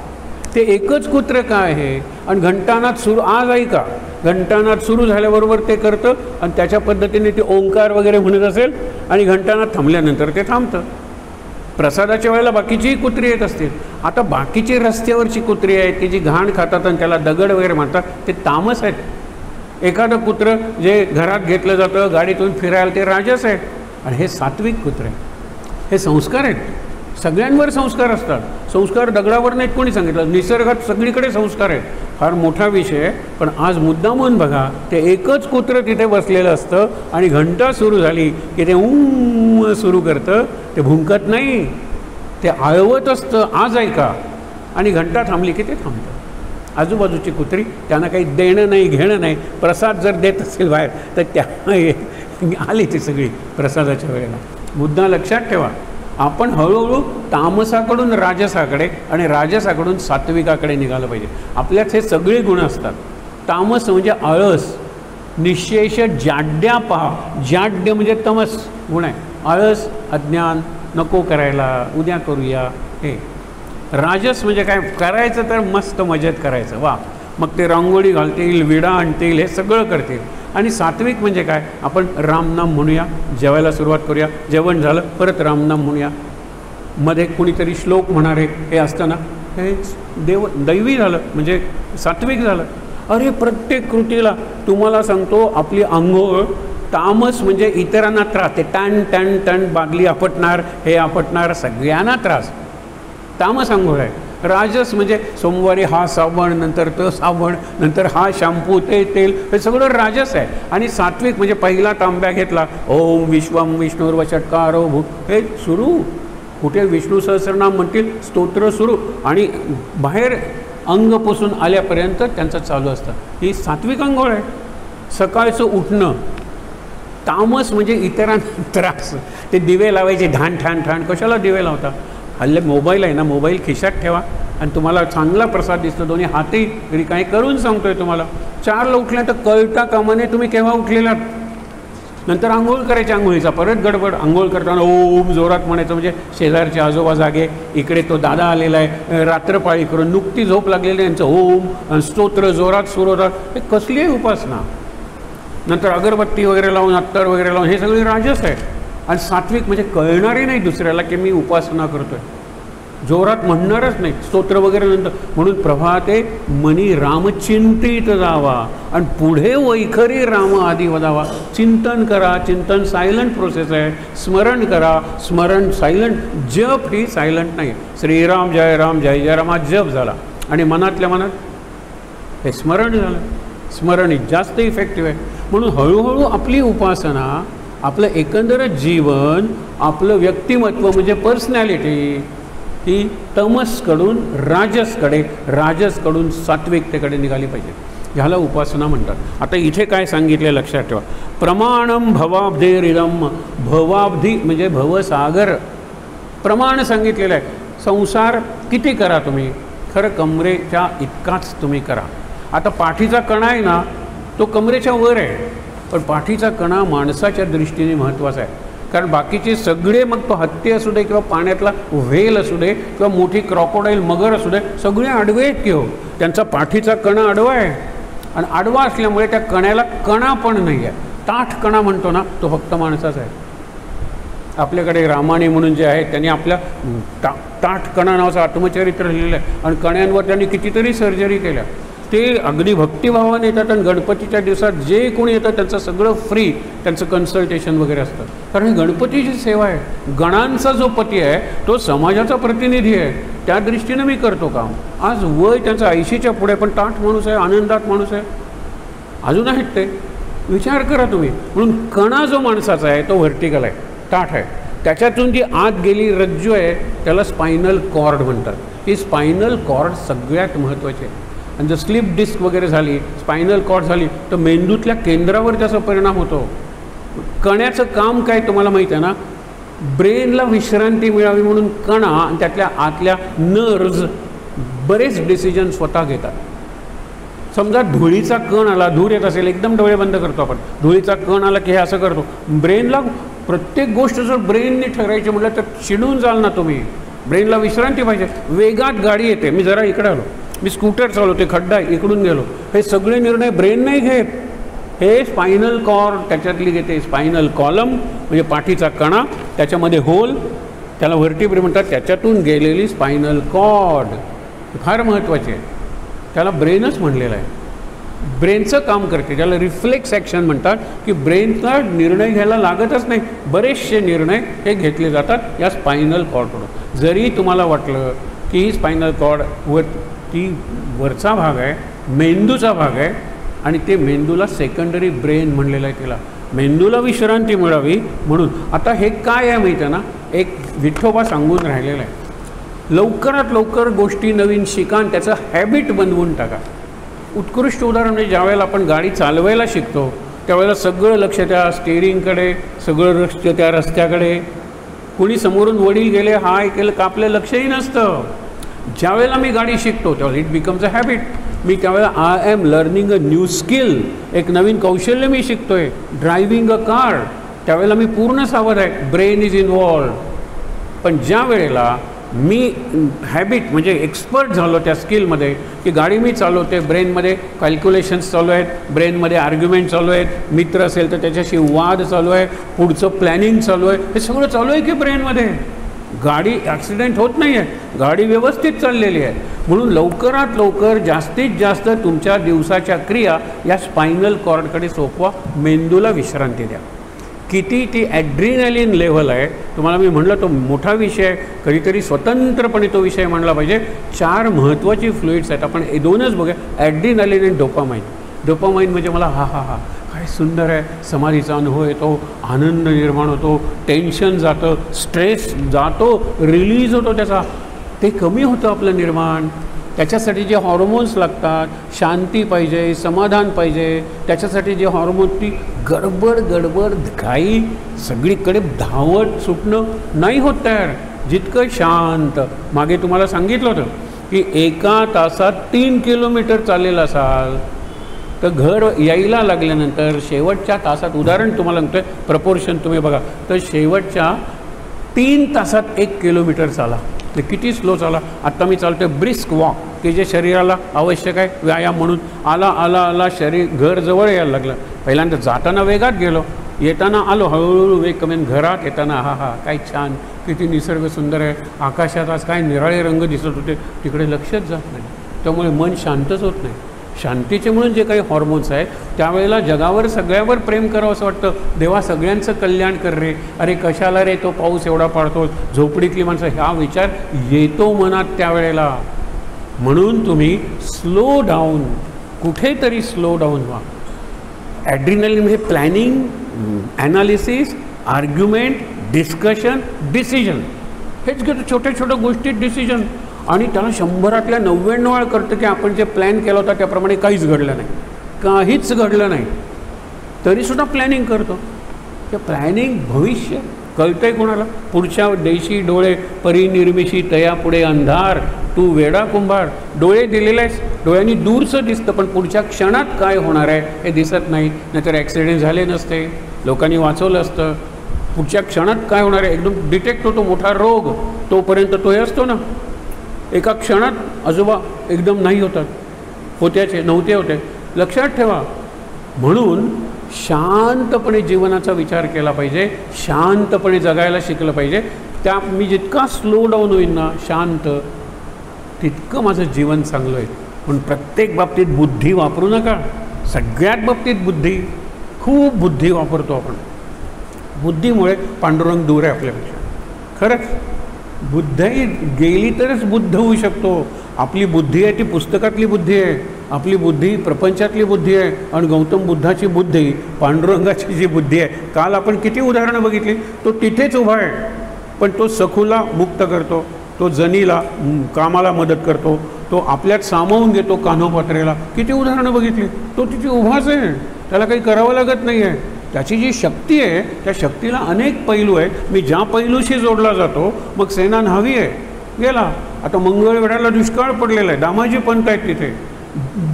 ते एकच कुत्रं का आहे? आणि घंटानाद सुरू, आज ऐका, घंटानाद सुरू झाल्याबरोबर ते करतं आणि त्याच्या पद्धतीने ते ओंकार वगैरे म्हणत असेल आणि घंटानाद थांबल्यानंतर ते थांबतं। प्रसादाच्या वेळेला बाकीचीही कुत्री येत असतील। आता बाकीची रस्त्यावरची कुत्री आहेत की जी घाण खातात आणि त्याला दगड वगैरे मारतात, ते तामस आहेत। एखादं कुत्रं जे घरात घेतलं जातं, गाडीतून फिरायला, ते राजस आहे। आणि हे सात्विक कुत्रे, हे संस्कार आहेत। सगळ्यांवर संस्कार असतात, संस्कार दगडावर नाहीत कोणी सांगितलं, निसर्गात सगळीकडे संस्कार आहेत। फार मोठा विषय आहे, पण आज मुद्दामून बघा, ते एकच कुत्रं तिथे बसलेलं असतं आणि घंटा सुरू झाली की ते सुरू करतं, ते भुंकत नाही, ते आळवत असतं। आज ऐका, आणि घंटा थांबली की ते थांबतं। आजूबाजूची कुत्री, त्यांना काही देणं नाही घेणं नाही। प्रसाद जर देत असेल बाहेर तर त्या आली ती सगळी प्रसादाच्या वेळेला। मुद्दा लक्षात ठेवा, आपण हळूहळू तामसाकडून राजसाकडे आणि राजसाकडून सात्विकाकडे निघालं पाहिजे। आपल्यात हे सगळे गुण असतात। तामस म्हणजे आळस, निशेष जाड्या पहा, जाड्य म्हणजे तमस गुण आहे। आळस, अज्ञान, नको करायला, उद्या करूया। हे राजस म्हणजे काय? करायचं तर मस्त मजेत करायचं, वा, मग ते रांगोळी घालतील, विडा आणतील, हे सगळं करतील। आणि सात्विक म्हणजे काय? आपण रामनाम म्हणूया, जेवायला सुरुवात करूया, जेवण झालं परत रामनाम म्हणूया, मध्ये कुणीतरी श्लोक म्हणारे, हे असताना हे दैवी झालं, म्हणजे सात्विक झालं। अरे प्रत्येक कृतीला तुम्हाला सांगतो, आपली अंघोळ, तामस म्हणजे इतरांना त्रास, ते टन टन टन बादली आपटणार, हे आपटणार, सगळ्यांना त्रास, तामस अंघोळ आहे। राजस म्हणजे सोमवारी हा साबण, नंतर तो साबण, नंतर हा शॅम्पू, ते तेल, हे सगळं राजस आहे। आणि सात्विक म्हणजे पहिला तांब्या घेतला, ओम विश्वम विष्णुर्वषट्कारो भू, हे सुरू, कुठे विष्णू सहस्रनाम म्हणतील, स्तोत्र सुरू, आणि बाहेर अंग पुसून आल्यापर्यंत त्यांचं चालू असतं। ही सात्विक अंघोळ आहे। सकाळचं उठणं, तामस म्हणजे इतरांना त्रास, ते दिवे लावायचे, ढाण ठाण ठाण, कशाला दिवे लावता? हल्ले मोबाईल आहे ना, मोबाईल खिशात ठेवा आणि तुम्हाला चांगला प्रसाद दिसतो, दोन्ही हाती रिकामे करून सांगतोय तुम्हाला। 4ला उठल्या तर कळता कामाने तुम्ही केव्हा उठलेलात। नंतर आंघोळ करायची, आंघोळीचा परत गडबड, आंघोळ करताना ओम जोरात म्हणायचं, म्हणजे शेजारचे आजोबा जागे, इकडे तो दादा आलेला आहे, रात्रपाळी करून नुकती झोप लागलेली, यांचं ओम स्तोत्र जोरात सुरू होतात। हे कसली आहे उपासना? नंतर अगरबत्ती वगैरे लावून, अत्तर वगैरे लावून, हे सगळे राजस आहे। आणि सात्विक म्हणजे कळणारे नाही दुसऱ्याला की मी उपासना करतोय, जोरात म्हणणारच नाही, स्तोत्र वगैरे नंतर। म्हणून प्रभाते मनी रामचिंतित जावा आणि पुढे वैखरी राम आदी वदावा। चिंतन करा, चिंतन सायलंट प्रोसेस आहे, स्मरण करा, स्मरण सायलंट, जप ही सायलंट नाही। श्रीराम जय राम जय जय राम हा जप झाला, आणि मनातल्या मनात हे स्मरण झालं। स्मरण जास्त इफेक्टिव्ह आहे। म्हणून हळूहळू आपली उपासना आपलं एकंदरच जीवन, आपलं व्यक्तिमत्व म्हणजे पर्सनॅलिटी ही तमसकडून राजसकडे, राजसकडून सात्विकतेकडे निघाली पाहिजे. ह्याला उपासना म्हणतात. आता इथे काय सांगितले लक्षात ठेवा. प्रमाणम भवाब्धेरिदम, भवाब्धी म्हणजे भवसागर, प्रमाण सांगितलेलं आहे. संसार किती करा तुम्ही, खरं कमरेच्या इतकाच तुम्ही करा. आता पाठीचा कणा आहे ना, तो कमरेच्या वर आहे, पण पाठीचा कणा माणसाच्या दृष्टीने महत्त्वाचा आहे. कारण बाकीचे सगळे, मग तो हत्ती असू दे किंवा पाण्यातला व्हेल असू दे किंवा मोठी क्रॉकोडाईल मगर असू दे, सगळे आडवे आहेत की हो. त्यांचा पाठीचा कणा आडवा आहे, आणि आडवा असल्यामुळे त्या कण्याला कणा पण नाही आहे. ताठ कणा म्हणतो ना, तो फक्त माणसाचा आहे. आपल्याकडे रामाने म्हणून जे आहे त्यांनी आपल्या ताठ कणा नावाचं आत्मचरित्र लिहिलेलं आहे, आणि कण्यांवर त्यांनी कितीतरी सर्जरी केल्या. ते अगदी भक्तिभावाने येतात, आणि गणपतीच्या दिवसात जे कोणी येतं त्यांचं सगळं फ्री, त्यांचं कन्सल्टेशन वगैरे असतं. कारण ही गणपतीची सेवा आहे. गणांचा जो पती आहे तो समाजाचा प्रतिनिधी आहे, त्या दृष्टीनं मी करतो काम. आज वय त्यांचं 80च्या पुढे, पण ताठ माणूस आहे, आनंदात माणूस आहे, अजून आहेत ते. विचार करा तुम्ही. म्हणून कणा जो माणसाचा आहे तो व्हर्टिकल आहे, ताठ आहे. त्याच्यातून जी आत गेली रज्जू आहे त्याला स्पायनल कॉर्ड म्हणतात. ही स्पायनल कॉर्ड सगळ्यात महत्त्वाची आहे. आणि जर स्लिप डिस्क वगैरे झाली, स्पायनल कॉर्ड झाली, तर मेंदूतल्या केंद्रावर त्याचा परिणाम होतो. कण्याचं काम काय तुम्हाला माहीत आहे ना, ब्रेनला विश्रांती मिळावी म्हणून कणा आणि त्यातल्या आतल्या नर्व्ज बरेच डिसिजन स्वतः घेतात. समजा धुळीचा कण आला, धूर येत असेल, एकदम डोळे बंद करतो आपण, धुळीचा कण आला की हे असं करतो. ब्रेनला प्रत्येक गोष्ट जर ब्रेनने ठरायची म्हटलं तर चिडून जाल ना तुम्ही. ब्रेनला विश्रांती पाहिजे. वेगात गाडी येते, मी जरा इकडे आलो, मी स्कूटर चालवते, खड्डा इकडून गेलो, हे सगळे निर्णय ब्रेन नाही घेत, हे स्पायनल कॉर्ड त्याच्यातली घेते. स्पायनल कॉलम म्हणजे पाठीचा कणा, त्याच्यामध्ये होल, त्याला व्हर्टिब्रे म्हणतात, त्याच्यातून गेलेली स्पायनल कॉर्ड फार महत्त्वाची आहे. त्याला ब्रेनच म्हणलेलं आहे. ब्रेनचं काम करते, त्याला रिफ्लेक्स ॲक्शन म्हणतात, की ब्रेनचा निर्णय घ्यायला लागतच नाही. बरेचसे निर्णय हे घेतले जातात या स्पायनल कॉर्डकडून. जरी तुम्हाला वाटलं की ही स्पायनल कॉर्ड ती वरचा भाग आहे, मेंदूचा भाग आहे, आणि ते मेंदूला सेकंडरी ब्रेन म्हणलेलं आहे. तिला मेंदूला विश्रांती मिळावी म्हणून. आता हे काय आहे माहीत आहे ना, एक विठोबा सांगून राहिलेलं आहे, लवकरात लवकर गोष्टी नवीन शिका आणि त्याचं हॅबिट बनवून टाका. उत्कृष्ट उदाहरण म्हणजे ज्यावेळेला आपण गाडी चालवायला शिकतो त्यावेळेला सगळं लक्ष त्या स्टेअरिंगकडे, सगळं लक्ष त्या रस्त्याकडे. कोणी समोरून वडील गेले, हाय केलं का आपलं लक्षही नसतं. ज्यावेळेला मी गाडी शिकतो त्यावेळेला इट बिकम्स अ हॅबिट. मी त्यावेळेला I am learning a new skill, एक नवीन कौशल्य मी शिकतोय. ड्रायव्हिंग अ कार, त्यावेळेला मी पूर्ण सावध आहे, ब्रेन इज इन्वॉल्ड. पण ज्या वेळेला मी हॅबिट म्हणजे एक्सपर्ट झालो त्या स्किलमध्ये, की गाडी मी चालवते, ब्रेनमध्ये कॅल्क्युलेशन्स चालू आहेत, ब्रेनमध्ये आर्ग्युमेंट चालू आहेत, मित्र असेल तर त्याच्याशी वाद चालू आहे, पुढचं प्लॅनिंग चालू आहे, हे सगळं चालू आहे की ब्रेनमध्ये. गाडी ॲक्सिडेंट होत नाही आहे, गाडी व्यवस्थित चाललेली आहे. म्हणून लवकरात लवकर जास्तीत जास्त तुमच्या दिवसाच्या क्रिया या स्पायनल कॉर्डकडे सोपवा, मेंदूला विश्रांती द्या. किती ती ॲड्रिनॅलिन लेव्हल आहे तुम्हाला मी म्हणलं, तो मोठा विषय आहे, कधीतरी स्वतंत्रपणे तो विषय मांडला पाहिजे. 4 महत्त्वाची फ्लुइड्स आहेत, आपण 2च बघूया, ॲड्रिनॅलिन आणि डोपामाइन. डोपामाइन म्हणजे मला हा हा हा काय सुंदर आहे, समाधीचा अनुभव येतो, आनंद निर्माण होतो, टेन्शन जातं, स्ट्रेस जातो, रिलीज होतो त्याचा, ते कमी होतं आपलं निर्माण. त्याच्यासाठी जे हॉर्मोन्स लागतात, शांती पाहिजे, समाधान पाहिजे, त्याच्यासाठी जे हॉर्मोन, ती गडबड घाई, सगळीकडे धावत सुटणं नाही होत तयार. जितकं शांत, मागे तुम्हाला सांगितलं होतं की 1 तासात 3 किलोमीटर चाललेला असाल तर घर यायला लागल्यानंतर शेवटच्या तासात, उदाहरण तुम्हाला सांगतोय, प्रपोर्शन तुम्ही बघा, तर शेवटच्या 3 तासात 1 किलोमीटर चाला. ते किती स्लो चाला. आत्ता मी चालतो आहे ब्रिस्क वॉक, की जे शरीराला आवश्यक आहे, व्यायाम म्हणून. आला शरीर घर जवळ यायला लागलं. पहिल्यांदा जाताना वेगात गेलो, येताना आलो हळूहळू वेग कमी. घरात येताना हा हा काय छान, किती निसर्ग सुंदर आहे, आकाशात आज काय निराळे रंग दिसत होते, तिकडे लक्षच जात नाही. त्यामुळे मन शांतच होत नाही. शांतीचे म्हणून जे काही हॉर्मोन्स आहेत त्यावेळेला जगावर सगळ्यावर प्रेम करावं असं वाटतं. देवा सगळ्यांचं कल्याण कर रे, अरे कशाला रे तो पाऊस एवढा पाडतो, झोपडीतली माणसं, हा विचार येतो मनात त्यावेळेला. म्हणून तुम्ही स्लो डाऊन, कुठेतरी स्लो डाऊन व्हा. ॲड्रिनॅलिन म्हणजे planning, analysis, argument, discussion, decision, हेच घेतो. छोट्या छोट्या गोष्टीत डिसिजन. आणि त्याला 100तल्या 99 वेळा कळतं की आपण जे प्लॅन केला होता त्याप्रमाणे काहीच घडलं नाही, काहीच घडलं नाही, तरीसुद्धा प्लॅनिंग करतो. ते प्लॅनिंग भविष्य कळतंय कोणाला? पुढच्या देशी डोळे परिनिर्मिशी तया पुढे अंधार, तू वेडा कुंभार. डोळे दिलेले आहेस, डोळ्यांनी दूरचं दिसतं, पण पुढच्या क्षणात काय होणार आहे हे दिसत नाही. नाहीतर ॲक्सिडेंट झाले नसते, लोकांनी वाचवलं असतं. पुढच्या क्षणात काय होणार आहे एकदम डिटेक्ट होतो. मोठा रोग तोपर्यंत तो हे असतो ना, एका क्षणात आजोबा एकदम नाही होतात, होत्याचे नव्हते होते. लक्षात ठेवा. म्हणून शांतपणे जीवनाचा विचार केला पाहिजे, शांतपणे जगायला शिकलं पाहिजे. त्या मी जितका स्लो डाऊन होईन ना शांत, तितकं माझं जीवन चांगलं आहे. पण प्रत्येक बाबतीत बुद्धी वापरू नका. सगळ्यात बाबतीत बुद्धी, खूप बुद्धी वापरतो आपण. बुद्धीमुळे पांडुरंग दूर आहे आपल्यापेक्षा. खरंच बुद्धी गेली तरच बुद्ध होऊ शकतो. आपली बुद्धी आहे ती पुस्तकातली बुद्धी आहे, आपली बुद्धी प्रपंचातली बुद्धी आहे. आणि गौतम बुद्धाची बुद्धी, पांडुरंगाची जी बुद्धी आहे, काल आपण किती उदाहरणं बघितली. तो तिथेच उभा आहे, पण तो सखूला मुक्त करतो, तो जनीला कामाला मदत करतो, तो आपल्यात सामावून घेतो कान्होपात्रेला. किती उदाहरणं बघितली. तो तिथे उभाच आहे, त्याला काही करावं लागत नाही आहे. त्याची जी शक्ती आहे त्या शक्तीला अनेक पैलू आहे. मी ज्या पैलूशी जोडला जातो, मग सेना न्हावी आहे, गेला. आता मंगळवेढ्याला दुष्काळ पडलेला आहे, दामाजी पंत आहेत तिथे,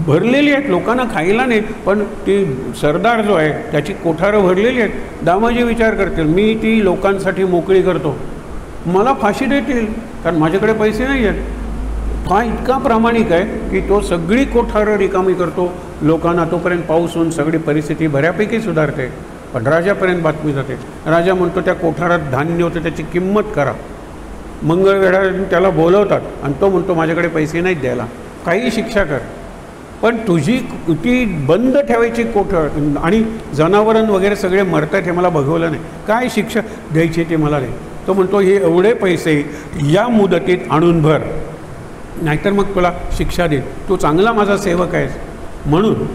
भरलेली आहेत, लोकांना खायला नाही, पण ती सरदार जो आहे त्याची कोठारं भरलेली आहेत. दामाजी विचार करतील, मी ती लोकांसाठी मोकळी करतो, मला फाशी देतील, कारण माझ्याकडे पैसे नाही आहेत. हा इतका प्रामाणिक आहे की तो सगळी कोठारं रिकामी करतो लोकांना. तोपर्यंत पाऊस होऊन सगळी परिस्थिती बऱ्यापैकी सुधारते. पण राजापर्यंत बातमी जाते. राजा म्हणतो त्या कोठारात धान्य होतं, त्याची किंमत करा. मंगळवेढा त्याला बोलवतात आणि तो म्हणतो माझ्याकडे पैसे नाहीत द्यायला, काही शिक्षा कर, पण तुझी ती बंद ठेवायची कोठर आणि जनावरं वगैरे सगळे मरतात हे मला बघवलं नाही, काय शिक्षा द्यायची ते मला नाही. तो म्हणतो हे एवढे पैसे या मुदतीत आणून भर, नाहीतर मग तुला शिक्षा देईल, तू चांगला माझा सेवक आहेस. म्हणून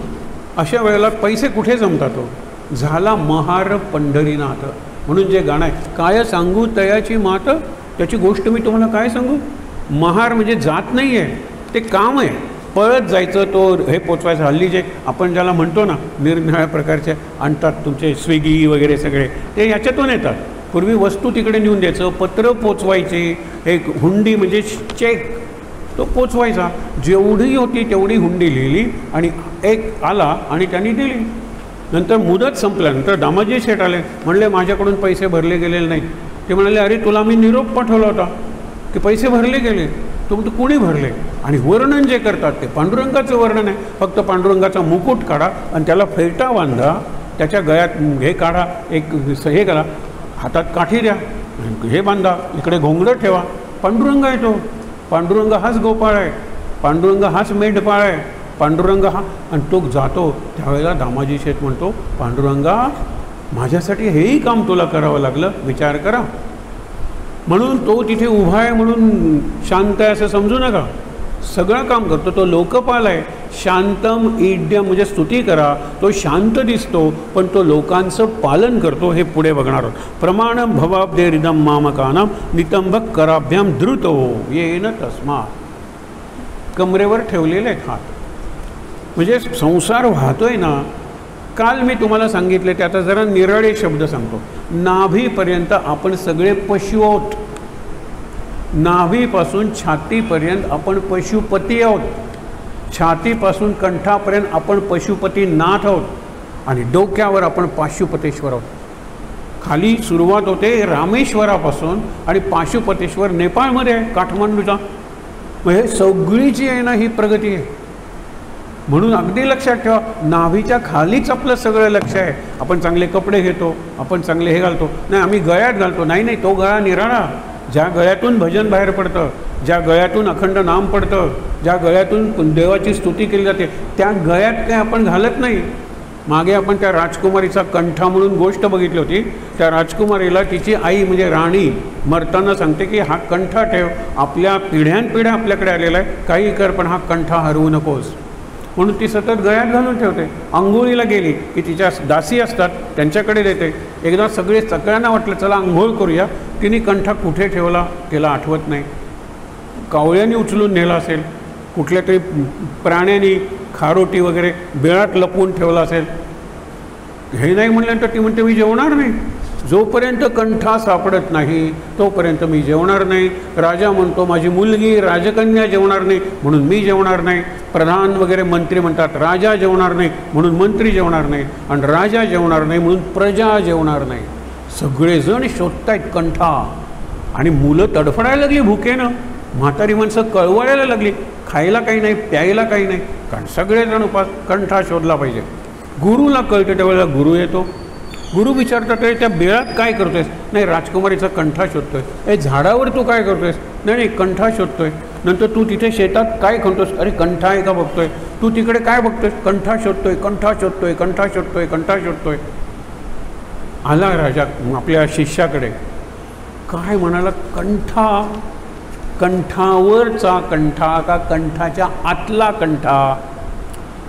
अशा वेळेला पैसे कुठे जमतात? तो झाला महार पंढरीनाथ. म्हणून जे गाणं आहे, काय सांगू तयाची मात, त्याची गोष्ट मी तुम्हाला काय सांगू. महार म्हणजे जात नाही आहे, ते काम आहे, पळत जायचं, तो हे पोचवायचं. हल्ली जे आपण ज्याला म्हणतो ना निरनिराळ्या प्रकारचे आणतात तुमचे स्विगी वगैरे सगळे, ते याच्यातून येतात. पूर्वी वस्तू तिकडे नेऊन द्यायचं, पत्र पोचवायचे, एक हुंडी म्हणजे चेक तो पोचवायचा. जेवढी होती तेवढी हुंडी लिहिली आणि एक आला आणि त्यांनी दिली. नंतर मुदत संपल्यानंतर दामाजी शेठ आले, म्हणले माझ्याकडून पैसे भरले गेलेले नाहीत. ते म्हणाले अरे तुला मी निरोप पाठवला होता की पैसे भरले गेले. तो म्हणतो कोणी भरले? आणि वर्णन जे करतात ते पांडुरंगाचं वर्णन आहे. फक्त पांडुरंगाचा मुकुट काढा आणि त्याला फेटा बांधा, त्याच्या गळ्यात हे काढा, एक हे करा, हातात काठी द्या, हे बांधा, इकडे घोंगडं ठेवा. पांडुरंग आहे तो. पांडुरंग हाच गोपाळ आहे, पांडुरंग हाच मेंढपाळ आहे, पांडुरंग हा. आणि तो जातो त्यावेळेला दामाजी शेठ म्हणतो पांडुरंगा माझ्यासाठी हेही काम तुला करावं लागलं, विचार करा. म्हणून तो तिथे उभा आहे म्हणून शांत आहे असं समजू नका, सगळं काम करतो. तो लोकपाल आहे. शांतम ईड्यम म्हणजे स्तुती करा, तो शांत दिसतो पण तो लोकांचं पालन करतो. हे पुढे बघणार आहोत. प्रमाणम भवाब्दे रिदम मामकानम नितंभक कराभ्याम द्रुतो येन तस्मा. कमरेवर ठेवलेले आहेत हात, म्हणजे संसार वाहतोय ना. काल मी तुम्हाला सांगितले ते आता जरा निराळे शब्द सांगतो. नाभीपर्यंत आपण सगळे पशु आहोत. नाभीपासून छातीपर्यंत आपण पशुपती आहोत. छातीपासून कंठापर्यंत आपण पशुपतीनाथ आहोत. आणि डोक्यावर आपण पाशुपतेश्वर आहोत. खाली सुरुवात होते रामेश्वरापासून आणि पाशुपतेश्वर नेपाळमध्ये आहे, काठमांडूचा. मग हे सगळी जी आहे ना ही प्रगती आहे. म्हणून अगदी लक्षात ठेवा, नाभीच्या खालीच आपलं सगळं लक्ष आहे. आपण चांगले कपडे घेतो, आपण चांगले हे घालतो, नाही आम्ही गळ्यात घालतो, नाही नाही तो गळा निराळा. ज्या गळ्यातून भजन बाहेर पडतं, ज्या गळ्यातून अखंड नाम पडतं, ज्या गळ्यातून देवाची स्तुती केली जाते, त्या गळ्यात काय आपण घालत नाही. मागे आपण त्या राजकुमारीचा कंठा म्हणून गोष्ट बघितली होती. त्या राजकुमारीला तिची आई म्हणजे राणी मरताना सांगते की हा कंठा ठेव, आपल्या पिढ्यानपिढ्या आपल्याकडे आलेला आहे, काही कर पण हा कंठा हरवू नकोस. म्हणून ती सतत गळ्यात घालून ठेवते. आंघोळीला गेली की तिच्या दासी असतात त्यांच्याकडे देते. एकदा सगळ्यांना वाटलं चला आंघोळ करूया, तिने कंठा कुठे ठेवला तिला आठवत नाही. कावळ्याने उचलून नेला असेल, कुठल्या तरी प्राण्याने खारोटी वगैरे बिळात लपवून ठेवला असेल. हे नाही म्हटल्यानंतर ती म्हणते मी जेवणार नाही. जोपर्यंत कंठा सापडत नाही तोपर्यंत मी जेवणार नाही. राजा म्हणतो माझी मुलगी राजकन्या जेवणार नाही म्हणून मी जेवणार नाही. प्रधान वगैरे मंत्री म्हणतात राजा जेवणार नाही म्हणून मंत्री जेवणार नाही, आणि राजा जेवणार नाही म्हणून प्रजा जेवणार नाही. सगळेजण शोधतायत कंठा, आणि मुलं तडफडायला लागली भुकेनं. म्हातारी माणसं कळवळायला लागली, खायला काही नाही, प्यायला काही नाही, कारण सगळेजण कंठा शोधला पाहिजे. गुरुला कळतं त्यावेळेला गुरु येतो. गुरु विचारतात त्या बिळात काय करतोयस? नाही राजकुमारीचा कंठा शोधतोय. ए झाडावर तू काय करतोयस? नाही कंठा शोधतोय. नंतर तू तिथे शेतात काय खणतोस? अरे कंठा आहे का बघतोय. तू तिकडे काय बघतोयस? कंठा शोधतोय, कंठा शोधतोय, कंठा शोधतोय, कंठा शोधतोय. आला राजा आपल्या शिष्याकडे, काय म्हणाला? कंठा, कंठावरचा कंठा का कंठाच्या आतला कंठा?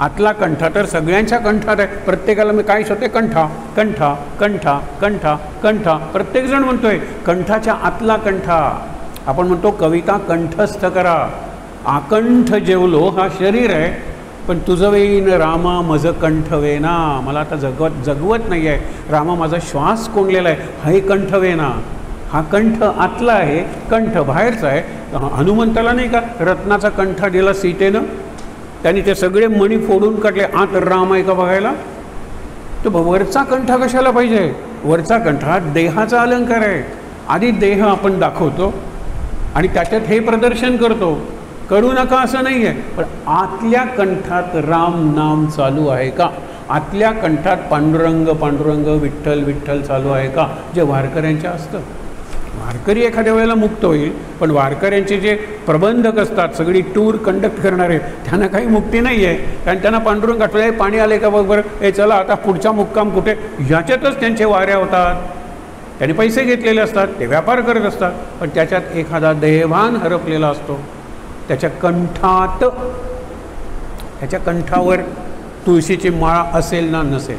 आतला कंठा तर सगळ्यांच्या कंठात आहे. प्रत्येकाला मी काय शोधते? कंठा, कंठा, कंठा, कंठा, कंठा. प्रत्येकजण म्हणतोय कंठाच्या आतला कंठा. आपण म्हणतो कविता कंठस्थ करा. आकंठ जेवलो हा शरीर आहे, पण तुझं वेईन रामा मज कंठ वेना. मला आता जगवत नाही आहे. रामा माझा श्वास कोंडलेला आहे, हाही कंठ वेना. हा कंठ आतला आहे, कंठ बाहेरचा आहे. हनुमंताला नाही का रत्नाचा कंठा दिला सीतेनं, त्यांनी ते सगळे मणी फोडून काढले. आत राम आहे का बघायला. तो वरचा कंठा कशाला पाहिजे? वरचा कंठा देहाचा अलंकार आहे. आधी देह आपण दाखवतो आणि त्याच्यात हे प्रदर्शन करतो. करू नका असं नाही आहे, पण आतल्या कंठात राम नाम चालू आहे का? आतल्या कंठात पांडुरंग पांडुरंग विठ्ठल विठ्ठल चालू आहे का? जे वारकऱ्यांच्या असतं. वारकरी एखाद्या वेळेला मुक्त होईल, पण वारकऱ्यांचे जे प्रबंधक असतात, सगळी टूर कंडक्ट करणारे, त्यांना काही मुक्ती नाही आहे. कारण त्यांना पांडुरंग आठवले, पाणी आले का बघ बरं, हे चला आता पुढचा मुक्काम कुठे, ह्याच्यातच त्यांचे वाऱ्या होतात. त्यांनी पैसे घेतलेले असतात, ते व्यापार करत असतात, पण त्याच्यात एखादा देहभान हरपलेला असतो. त्याच्या कंठात, त्याच्या कंठावर तुळशीची माळा असेल ना नसेल,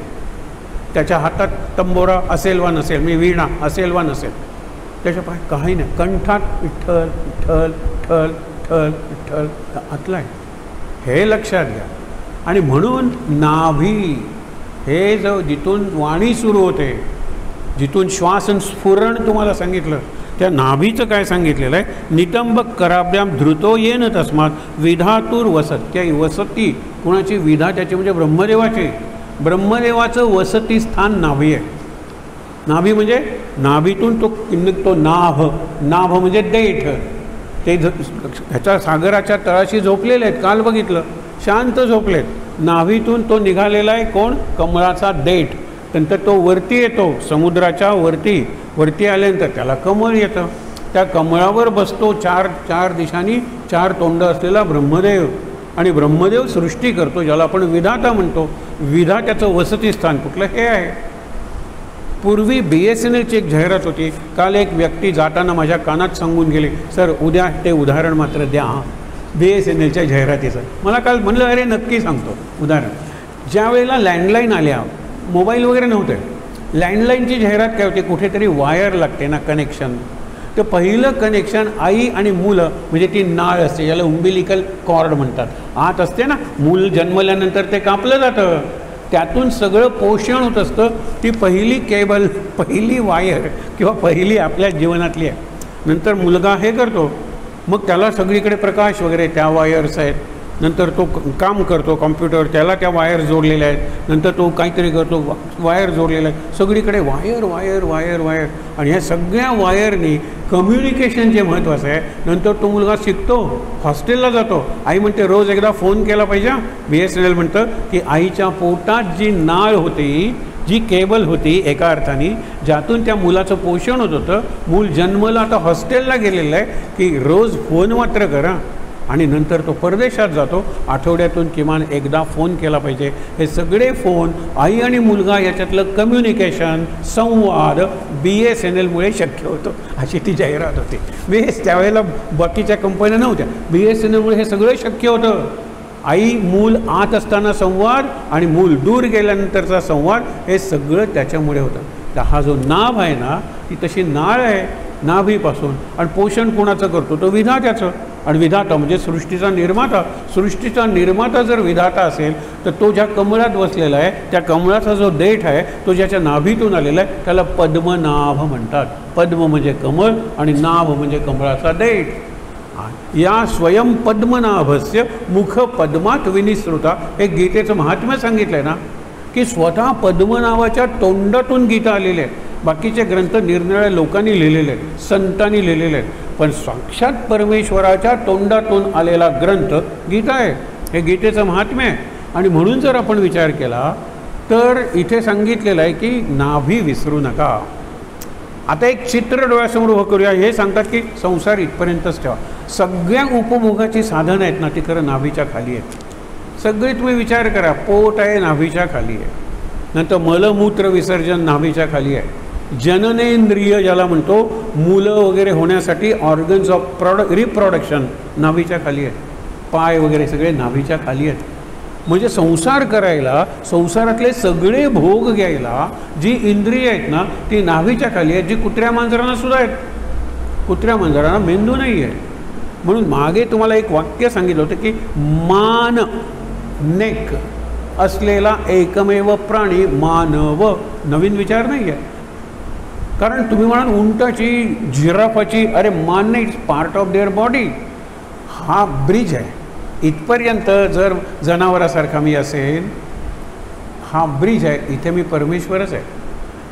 त्याच्या हातात तंबोरा असेल वा नसेल, मी वीणा असेल वा नसेल, त्याच्या पाय काही नाही. कंठात विठ्ठल विठ्ठल विठ्ठल विठ्ठल विठ्ठल आतला आहे, हे लक्षात घ्या. आणि म्हणून नाभी हे जो जिथून वाणी सुरू होते, जिथून श्वास स्फुरण तुम्हाला सांगितलं, त्या नाभीचं काय सांगितलेलं आहे? नितंबक कराभ्याम धृतो येन तस्मात विधातूर वसत्याई. वसती कुणाची? विधा त्याची म्हणजे ब्रह्मदेवाची. ब्रह्मदेवाचं वसती स्थान नाभी आहे. नाभी म्हणजे नाभीतून तो निघतो नाभ. नाभ म्हणजे देठ. ते ह्याच्या सागराच्या तळाशी झोपलेले आहेत, काल बघितलं, शांत झोपलेत. नाभीतून तो निघालेला आहे कोण? कमळाचा देठ. नंतर तो वरती येतो, समुद्राच्या वरती. वरती आल्यानंतर त्याला कमळ येतं. त्या कमळावर बसतो चार दिशांनी 4 तोंड असलेला ब्रह्मदेव. आणि ब्रह्मदेव सृष्टी करतो, ज्याला आपण विधाता म्हणतो. विधा त्याचं वसतिस्थान कुठलं हे आहे. पूर्वी BSNLची एक जाहिरात होती. काल एक व्यक्ती जाताना माझ्या कानात सांगून गेले, सर उद्या ते उदाहरण मात्र द्या BSNLच्या जाहिरातीचं. मला काल म्हणलं अरे नक्की सांगतो उदाहरण. ज्या वेळेला लँडलाईन आल्या, मोबाईल वगैरे नव्हते, लँडलाईनची जाहिरात काय होती? कुठेतरी वायर लागते ना, कनेक्शन. तर पहिलं कनेक्शन आई आणि मुलं, म्हणजे ती नाळ असते, ज्याला उम्बिलिकल कॉर्ड म्हणतात, आत असते ना. मूल जन्मल्यानंतर ते कापलं जातं, त्यातून सगळं पोषण होत असतं. ती पहिली केबल, पहिली वायर किंवा पहिली आपल्या जीवनातली आहे. नंतर मुलगा हे करतो, मग त्याला सगळीकडे प्रकाश वगैरे त्या वायर्स आहेत. नंतर तो काम करतो कॉम्प्युटर, त्याला त्या वायर जोडलेल्या आहेत. नंतर तो काहीतरी करतो, वायर जोडलेला आहे. सगळीकडे वायर वायर वायर वायर. आणि ह्या सगळ्या वायरनी कम्युनिकेशन जे महत्त्वाचं आहे. नंतर तो मुलगा शिकतो, हॉस्टेलला जातो. आई म्हणते रोज एकदा फोन केला पाहिजे. BSNL म्हणतं की आईच्या पोटात जी नाळ होती, जी केबल होती एका अर्थाने, ज्यातून त्या मुलाचं पोषण होत होतं, मूल जन्मला आता हॉस्टेलला गेलेलं आहे, की रोज फोन मात्र करा. आणि नंतर तो परदेशात जातो, आठवड्यातून किमान एकदा फोन केला पाहिजे. हे सगळे फोन, आई आणि मुलगा याच्यातलं कम्युनिकेशन, संवाद BSNLमुळे शक्य होतं, अशी ती जाहिरात होती. त्यावेळेला बाकीच्या कंपन्या नव्हत्या, BSNLमुळे हे सगळं शक्य होतं. आई मूल आत असताना संवाद आणि मूल दूर गेल्यानंतरचा संवाद, हे सगळं त्याच्यामुळे होतं. तर हा जो नाभ आहे ना, ती तशी नाळ आहे नाभीपासून. आणि पोषण कोणाचं करतो? तो विधात्याचं. आणि विधाता म्हणजे सृष्टीचा निर्माता. सृष्टीचा निर्माता जर विधाता असेल तर तो ज्या कमळात बसलेला आहे, त्या कमळाचा जो देठ आहे तो ज्याच्या नाभीतून आलेला आहे त्याला पद्मनाभ म्हणतात. पद्म म्हणजे कमळ आणि नाभ म्हणजे कमळाचा देठ. या स्वयं पद्मनाभस्य मुख पद्मात विनिसृता, हे गीतेचं महात्म्य सांगितलं आहे ना, की स्वतः पद्मनाभाच्या तोंडातून गीता आलेली आहे. बाकीचे ग्रंथ निरनिराळ्या लोकांनी लिहिलेले आहेत, संतांनी लिहिलेले आहेत, पण साक्षात परमेश्वराच्या तोंडातून आलेला ग्रंथ गीता आहे. हे गीतेचं महात्म्य आहे. आणि म्हणून जर आपण विचार केला तर इथे सांगितलेलं आहे की नाभी विसरू नका. आता एक चित्र डोळ्यासमोर उभं करूया. हे सांगतात की संसार इथपर्यंतच ठेवा. सगळ्या उपभोगाची साधनं आहेत ना, ती खरं नाभीच्या खाली आहेत. सगळे तुम्ही विचार करा, पोट आहे नाभीच्या खाली आहे, नंतर मलमूत्र विसर्जन नाभीच्या खाली आहे, जननेंद्रिय ज्याला म्हणतो, मुलं वगैरे होण्यासाठी ऑर्गन्स ऑफ रिप्रोडक्शन नाभीच्या खाली आहेत, पाय वगैरे सगळे नाभीच्या खाली आहेत. म्हणजे संसार करायला, संसारातले सगळे भोग घ्यायला जी इंद्रिय आहेत ना, ती नाभीच्या खाली आहेत, जी कुत्र्या मांजरांना सुद्धा आहेत. कुत्र्या मांजरांना मेंदू नाही आहे. म्हणून मागे तुम्हाला एक वाक्य सांगितलं होतं की मान नेक असलेला एकमेव प्राणी मानव. नवीन विचार नाही आहे. कारण तुम्ही म्हणाल उंटाची, जिराफाची, अरे मान नाही, it's part of their body. हा ब्रिज आहे. इथपर्यंत जर जनावरासारखा मी असेल, हा ब्रिज आहे, इथे मी परमेश्वरच आहे.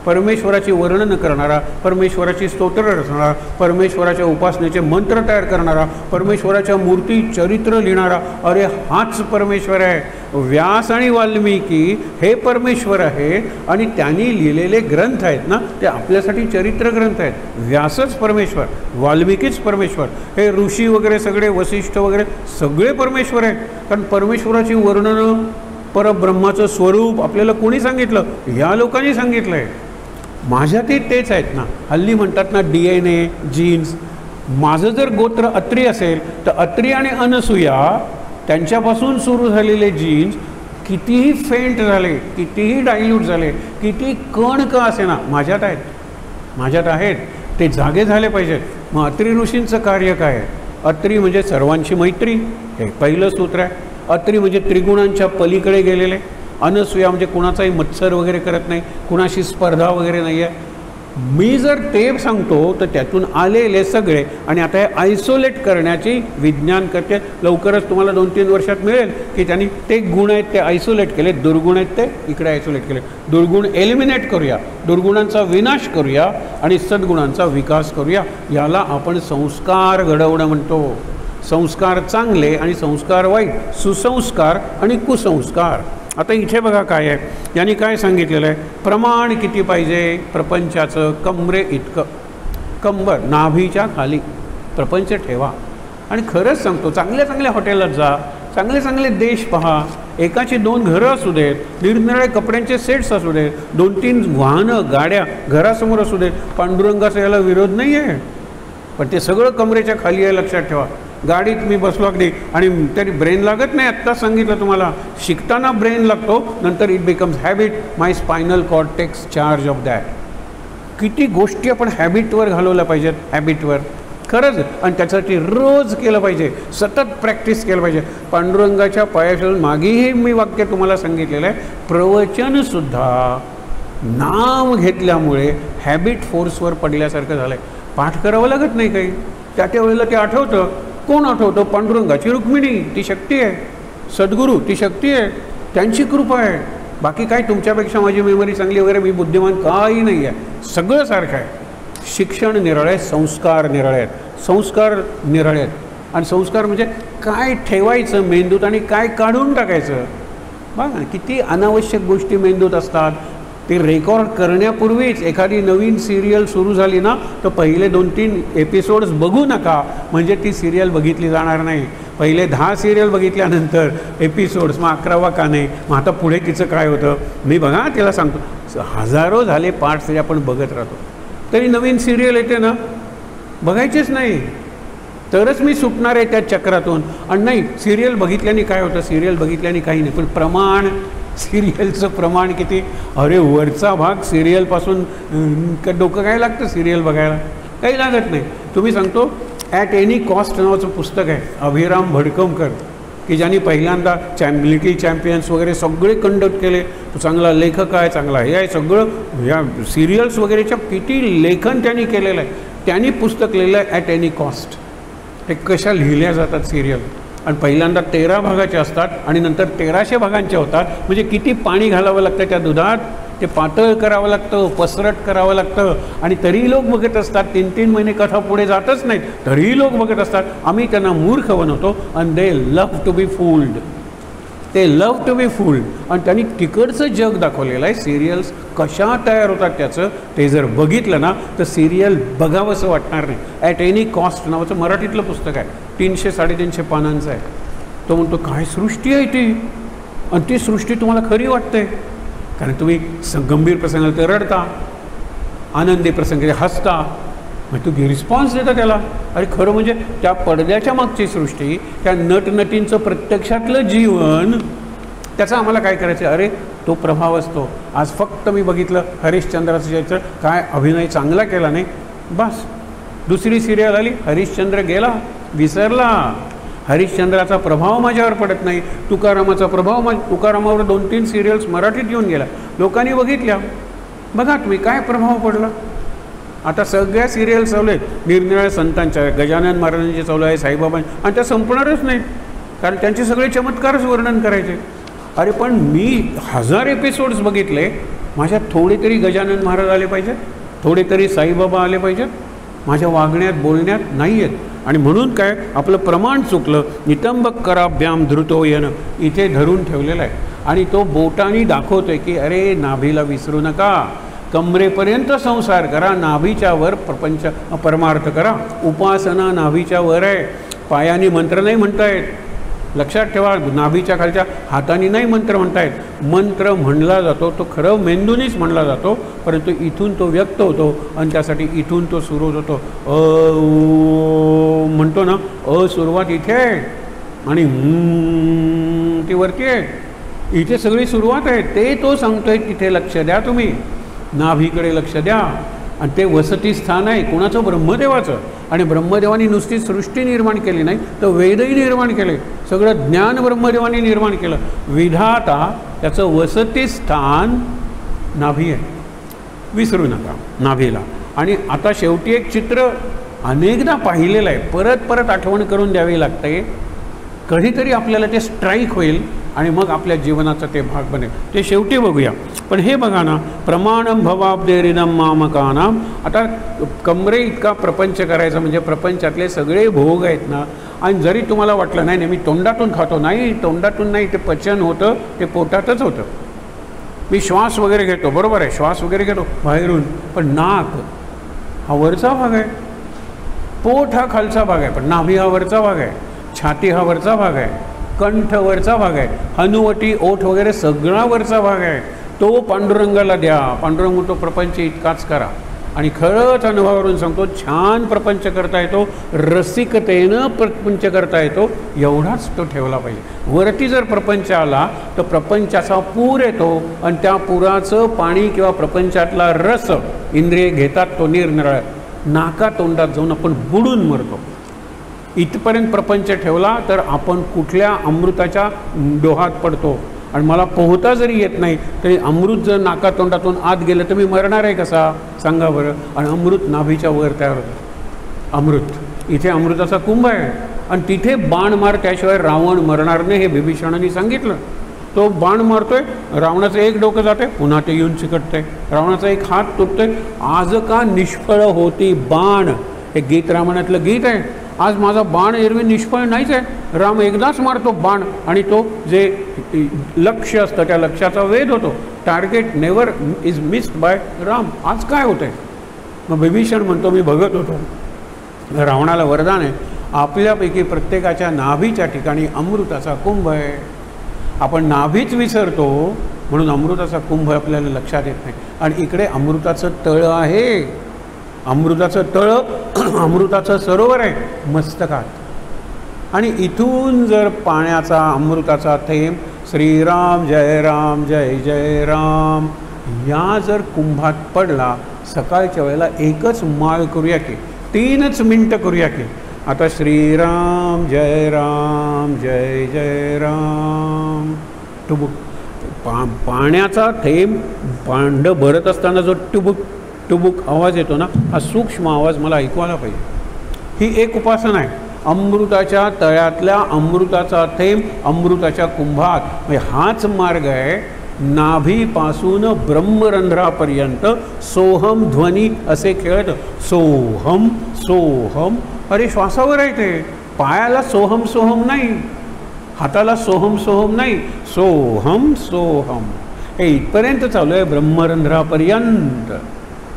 परमेश्वराची वर्णन करणारा, परमेश्वराची स्तोत्र रचणारा, परमेश्वराच्या उपासनेचे मंत्र तयार करणारा, परमेश्वराच्या मूर्ती चरित्र लिहिणारा, अरे हाच परमेश्वर आहे. व्यास आणि वाल्मिकी हे परमेश्वर आहे. आणि त्यांनी लिहिलेले ग्रंथ आहेत ना, ते आपल्यासाठी चरित्र ग्रंथ आहेत. व्यासच परमेश्वर, वाल्मिकीच परमेश्वर, हे ऋषी वगैरे सगळे, वसिष्ठ वगैरे सगळे परमेश्वर आहेत. कारण परमेश्वराची वर्णनं, परब्रह्माचं स्वरूप आपल्याला कोणी सांगितलं? ह्या लोकांनी सांगितलं आहे. माझ्यातही तेच आहेत ना. हल्ली म्हणतात ना DNA, जीन्स. माझं जर गोत्र अत्री असेल तर अत्री आणि अनसूया त्यांच्यापासून सुरू झालेले जीन्स कितीही फेंट झाले, कितीही डायल्यूट झाले, किती कण का असे ना, माझ्यात आहेत, माझ्यात आहेत. ते जागे झाले पाहिजेत. मग अत्री ऋषींचं कार्य काय आहे? अत्री म्हणजे सर्वांची मैत्री, हे पहिलं सूत्र आहे. अत्री म्हणजे त्रिगुणांच्या पलीकडे गेलेले. अनसूया म्हणजे कुणाचाही मत्सर वगैरे करत नाही, कुणाशी स्पर्धा वगैरे नाही आहे. मी जर ते सांगतो तर त्यातून आलेले सगळे. आणि आता हे आयसोलेट करण्याची विज्ञान करते. लवकरच तुम्हाला 2-3 वर्षात मिळेल की त्यांनी ते गुण आहेत ते आयसोलेट केले, दुर्गुण आहेत ते इकडे आयसोलेट केले. दुर्गुण एलिमिनेट करूया, दुर्गुणांचा विनाश करूया आणि सद्गुणांचा विकास करूया. याला आपण संस्कार घडवणं म्हणतो. संस्कार चांगले आणि संस्कार वाईट, सुसंस्कार आणि कुसंस्कार. आता इथे बघा काय आहे, यांनी काय सांगितलेलं आहे? प्रमाण किती पाहिजे प्रपंचाचं? कमरे इतकं. कंबर नाभीच्या खाली प्रपंच ठेवा. आणि खरंच सांगतो, चांगल्या चांगल्या हॉटेलात जा, चांगले चांगले देश पहा. एकाची 2 घरं असू देत, निरनिराळे कपड्यांचे सेट्स असू देत, 2-3 वाहनं गाड्या घरासमोर असू देत, पांडुरंगाचा याला विरोध नाही आहे. पण ते सगळं कमरेच्या खाली आहे, लक्षात ठेवा. गाडीत मी बसलो अगदी आणि तरी ब्रेन लागत नाही. आत्ताच सांगितलं तुम्हाला, शिकताना ब्रेन लागतो, नंतर it becomes habit. My spinal cord takes charge of that. किती गोष्टी आपण हॅबिटवर घालवल्या पाहिजेत, हॅबिटवर खरंच. आणि त्यासाठी रोज केलं पाहिजे, सतत प्रॅक्टिस केलं पाहिजे. पांडुरंगाच्या पायापासून मागेही मी वाक्य तुम्हाला सांगितलेलं आहे. प्रवचनसुद्धा नाम घेतल्यामुळे हॅबिट फोर्सवर पडल्यासारखं झालं आहे. पाठ करावं लागत नाही काही, त्या त्या वेळेला ते आठवतं. कोण आठवतं? पांडुरंगाची रुक्मिणी, ती शक्ती आहे. सद्गुरू, ती शक्ती आहे, त्यांची कृपा आहे. बाकी काय तुमच्यापेक्षा माझी मेमरी चांगली वगैरे, मी बुद्धिमान काही नाही आहे. सगळं सारखं आहे. शिक्षण निराळे, संस्कार निराळे आहेत. संस्कार निराळे आहेत. आणि संस्कार म्हणजे काय ठेवायचं मेंदूत आणि काय काढून टाकायचं. बघा किती अनावश्यक गोष्टी मेंदूत असतात. ते रेकॉर्ड करण्यापूर्वीच एखादी नवीन सिरियल सुरू झाली ना, तर पहिले 2-3 एपिसोड्स बघू नका, म्हणजे ती सिरियल बघितली जाणार नाही. पहिले 10 सिरियल बघितल्यानंतर एपिसोड्स, मग 11वा का नाही, मग आता पुढे तिचं काय होतं. मी बघा त्याला सांगतो, हजारो झाले पार्ट्स तरी आपण बघत राहतो. तरी नवीन सिरियल येते ना, बघायचीच नाही. तरच मी सुटणार आहे त्या चक्रातून. आणि नाही, सिरियल बघितल्याने काय होतं, सिरियल बघितल्याने काही नाही, पण प्रमाण, सिरियलचं प्रमाण किती. अरे वरचा भाग सिरियलपासून डोकं काय लागतं सिरियल बघायला, काही लागत नाही. तुम्ही सांगतो ॲट एनी कॉस्ट नावाचं पुस्तक आहे अभिराम भडकमकर, की ज्यांनी पहिल्यांदा लिटिल चॅम्पियन्स वगैरे सगळे कंडक्ट केले. तो चांगला लेखक आहे, चांगला हे आहे, सगळं या सिरियल्स वगैरेच्या किती लेखन त्यांनी केलेलं आहे. त्यांनी पुस्तक लिहिलं आहे ॲट एनी कॉस्ट. ते कशा लिहिल्या जातात सिरियल, आणि पहिल्यांदा 13 भागाचे असतात आणि नंतर 1300 भागांचे होतात. म्हणजे किती पाणी घालावं लागतं त्या दुधात, ते पातळ करावं लागतं, पसरट करावं लागतं. आणि तरीही लोक बघत असतात. 3-3 महिने कथा पुढे जातच नाहीत, तरीही लोक बघत असतात. आम्ही त्यांना मूर्ख बनवतो. आणि दे लव्ह टू बी फूल्ड, ते लव्ह टू बी फूल्ड. आणि त्यांनी तिकडचं जग दाखवलेलं आहे. सिरियल्स कशा तयार होतात त्याचं ते जर बघितलं ना तर सिरियल बघावंसं वाटणार नाही. ॲट एनी कॉस्ट नावाचं मराठीतलं पुस्तक आहे, 300-350 पानांचं आहे. तो म्हणतो काय सृष्टी आहे ती, आणि ती सृष्टी तुम्हाला खरी वाटते. कारण तुम्ही गंभीर प्रसंगाला ते रडता, आनंदी प्रसंगी हसता, मग तू रिस्पॉन्स देता त्याला. अरे खरं म्हणजे त्या पडद्याच्या मागची सृष्टी, त्या नटनटींचं प्रत्यक्षातलं जीवन, त्याचं आम्हाला काय करायचं. अरे तो प्रभाव असतो. आज फक्त मी बघितलं हरिश्चंद्राचं चरित्र, काय अभिनय चांगला केला नाही, बस. दुसरी सिरियल आली, हरिश्चंद्र गेला, विसरला. हरिश्चंद्राचा प्रभाव माझ्यावर पडत नाही. तुकारामाचा प्रभाव तुकारामावर 2-3 सिरियल्स मराठीत येऊन गेला, लोकांनी बघितल्या. बघा तुम्ही काय प्रभाव पडला. आता सगळ्या सिरियल चालू आहेत, निरनिराळ्या संतांच्या, गजानन महाराजांचे चालू आहे, साईबाबांचे, आणि त्या संपणारच नाहीत, कारण त्यांचे सगळे चमत्कारच वर्णन करायचे. अरे पण मी 1000 एपिसोड्स बघितले, माझ्यात थोडे तरी गजानन महाराज आले पाहिजेत, थोडे तरी साईबाबा आले पाहिजेत, माझ्या वागण्यात बोलण्यात नाही आहेत. आणि म्हणून काय आपलं प्रमाण चुकलं. नितंबक कराभ्याम धृतो येणं इथे धरून ठेवलेलं आहे. आणि तो बोटानी दाखवतोय की अरे नाभीला विसरू नका, कमरेपर्यंत संसार करा, नाभीच्या वर प्रपंच परमार्थ करा. उपासना नाभीच्या वर आहे, पायाने मंत्र नाही म्हणतायत. लक्षात ठेवा, नाभीच्या खालच्या हाताने नाही मंत्र म्हणतायत. मंत्र म्हणला जातो तो खरं मेंदूनीच म्हणला जातो, परंतु इथून तो व्यक्त होतो, आणि त्यासाठी इथून तो सुरू होतो. म्हणतो ना, सुरुवात इथे आहे आणि ती वरती आहे, इथे सगळी सुरुवात आहे. ते तो सांगतोय तिथे लक्ष द्या, तुम्ही नाभीकडे लक्ष द्या. आणि ते वसती स्थान आहे कोणाचं, ब्रह्मदेवाचं. आणि ब्रह्मदेवानी नुसती सृष्टी निर्माण केली नाही, तर वेदही निर्माण केले, सगळं ज्ञान ब्रह्मदेवानी निर्माण केलं. विधाता त्याचं वसती स्थान नाभी आहे, विसरू नका नाभीला. आणि आता शेवटी एक चित्र अनेकदा पाहिलेलं आहे, परत परत आठवण करून द्यावी लागते. कधीतरी आपल्याला ते स्ट्राईक होईल आणि मग आपल्या जीवनाचा ते भाग बनेल. ते शेवटी बघूया. पण हे बघा ना, प्रमाणम भवाब्देरिनम मामकानाम. आता कमरे इतका प्रपंच करायचा म्हणजे प्रपंचातले सगळे भोग आहेत ना. आणि जरी तुम्हाला वाटलं नाही नाही मी तोंडातून खातो, नाही तोंडातून नाही, ते पचन होतं, ते पोटातच होतं. मी श्वास वगैरे घेतो, बरोबर आहे, श्वास वगैरे घेतो बाहेरून, पण नाक हा वरचा भाग आहे, पोट हा खालचा भाग आहे, पण नाभी हा वरचा भाग आहे, छाती हा वरचा भाग आहे, कंठ वरचा भाग आहे, हनुवटी ओठ वगैरे सगळा वरचा भाग आहे. तो पांडुरंगाला द्या. पांडुरंग तो प्रपंच इतकाच करा. आणि खरंच अनुभवावरून सांगतो, छान प्रपंच करता येतो, रसिकतेनं प्रपंच करता येतो, एवढाच तो ठेवला पाहिजे. वरती जर प्रपंच आला तर प्रपंचाचा पूर येतो, आणि त्या पुराचं पाणी किंवा प्रपंचातला रस इंद्रिय घेतात, तो निरनिराळा नाका तोंडात जाऊन आपण बुडून मरतो. इथपर्यंत प्रपंच ठेवला तर आपण कुठल्या अमृताच्या डोहात पडतो. आणि मला पोहता जरी येत नाही तरी अमृत जर नाका तोंडातून आत गेलं तर मी मरणार आहे कसा, सांगा बरं. आणि अमृत नाभीच्या वर तयार होतं. अमृत इथे अमृताचा कुंभ आहे, आणि तिथे बाण मार, त्याशिवाय रावण मरणार नाही, हे बिभीषणाने सांगितलं. तो बाण मारतोय, रावणाचं एक डोकं जाते, पुन्हा ते येऊन चिकटतंय, रावणाचा एक हात तुटतोय. आज का निष्फळ होती बाण, हे गीत रामायणातलं गीत आहे. आज माझा बाण एरवी निष्फळ नाहीच आहे. राम एकदाच मारतो बाण, आणि तो जे लक्ष्य असतं त्या लक्ष्याचा वेध होतो. Target never is missed by Ram. आज काय होतं आहे. मग विभीषण म्हणतो, मी बघत होतो, रावणाला वरदान आहे, आपल्यापैकी प्रत्येकाच्या नाभीच्या ठिकाणी अमृताचा कुंभ आहे. आपण नाभीच विसरतो, म्हणून अमृताचा कुंभ आपल्याला लक्षात येत नाही. आणि इकडे अमृताचं तळ आहे, अमृताचं तळं अमृताचं सरोवर आहे मस्तकात, आणि इथून जर पाण्याचा अमृताचा थेंब श्रीराम जय राम जय जय राम या जर कुंभात पडला, सकाळच्या वेळेला एकच माळ करूया की, 3च मिनटं करूया की. आता श्रीराम जय जय राम, टुबुक पाण्याचा थेंब भांडं भरत असताना जो टुबुक टुबुक आवाज येतो ना, हा सूक्ष्म आवाज मला ऐकवायला पाहिजे. ही एक उपासना आहे. अमृताच्या तळ्यातल्या अमृताचा थेंब अमृताच्या कुंभात, म्हणजे हाच मार्ग आहे. नाभीपासून ब्रह्मरंध्रापर्यंत सोहम ध्वनी असे खेळत, सोहम सोहम. अरे श्वासावर आहे ते. पायाला सोहम सोहम नाही, हाताला सोहम सोहम नाही, सोहम सोहम हे इथपर्यंत चालू आहे ब्रह्मरंध्रापर्यंत.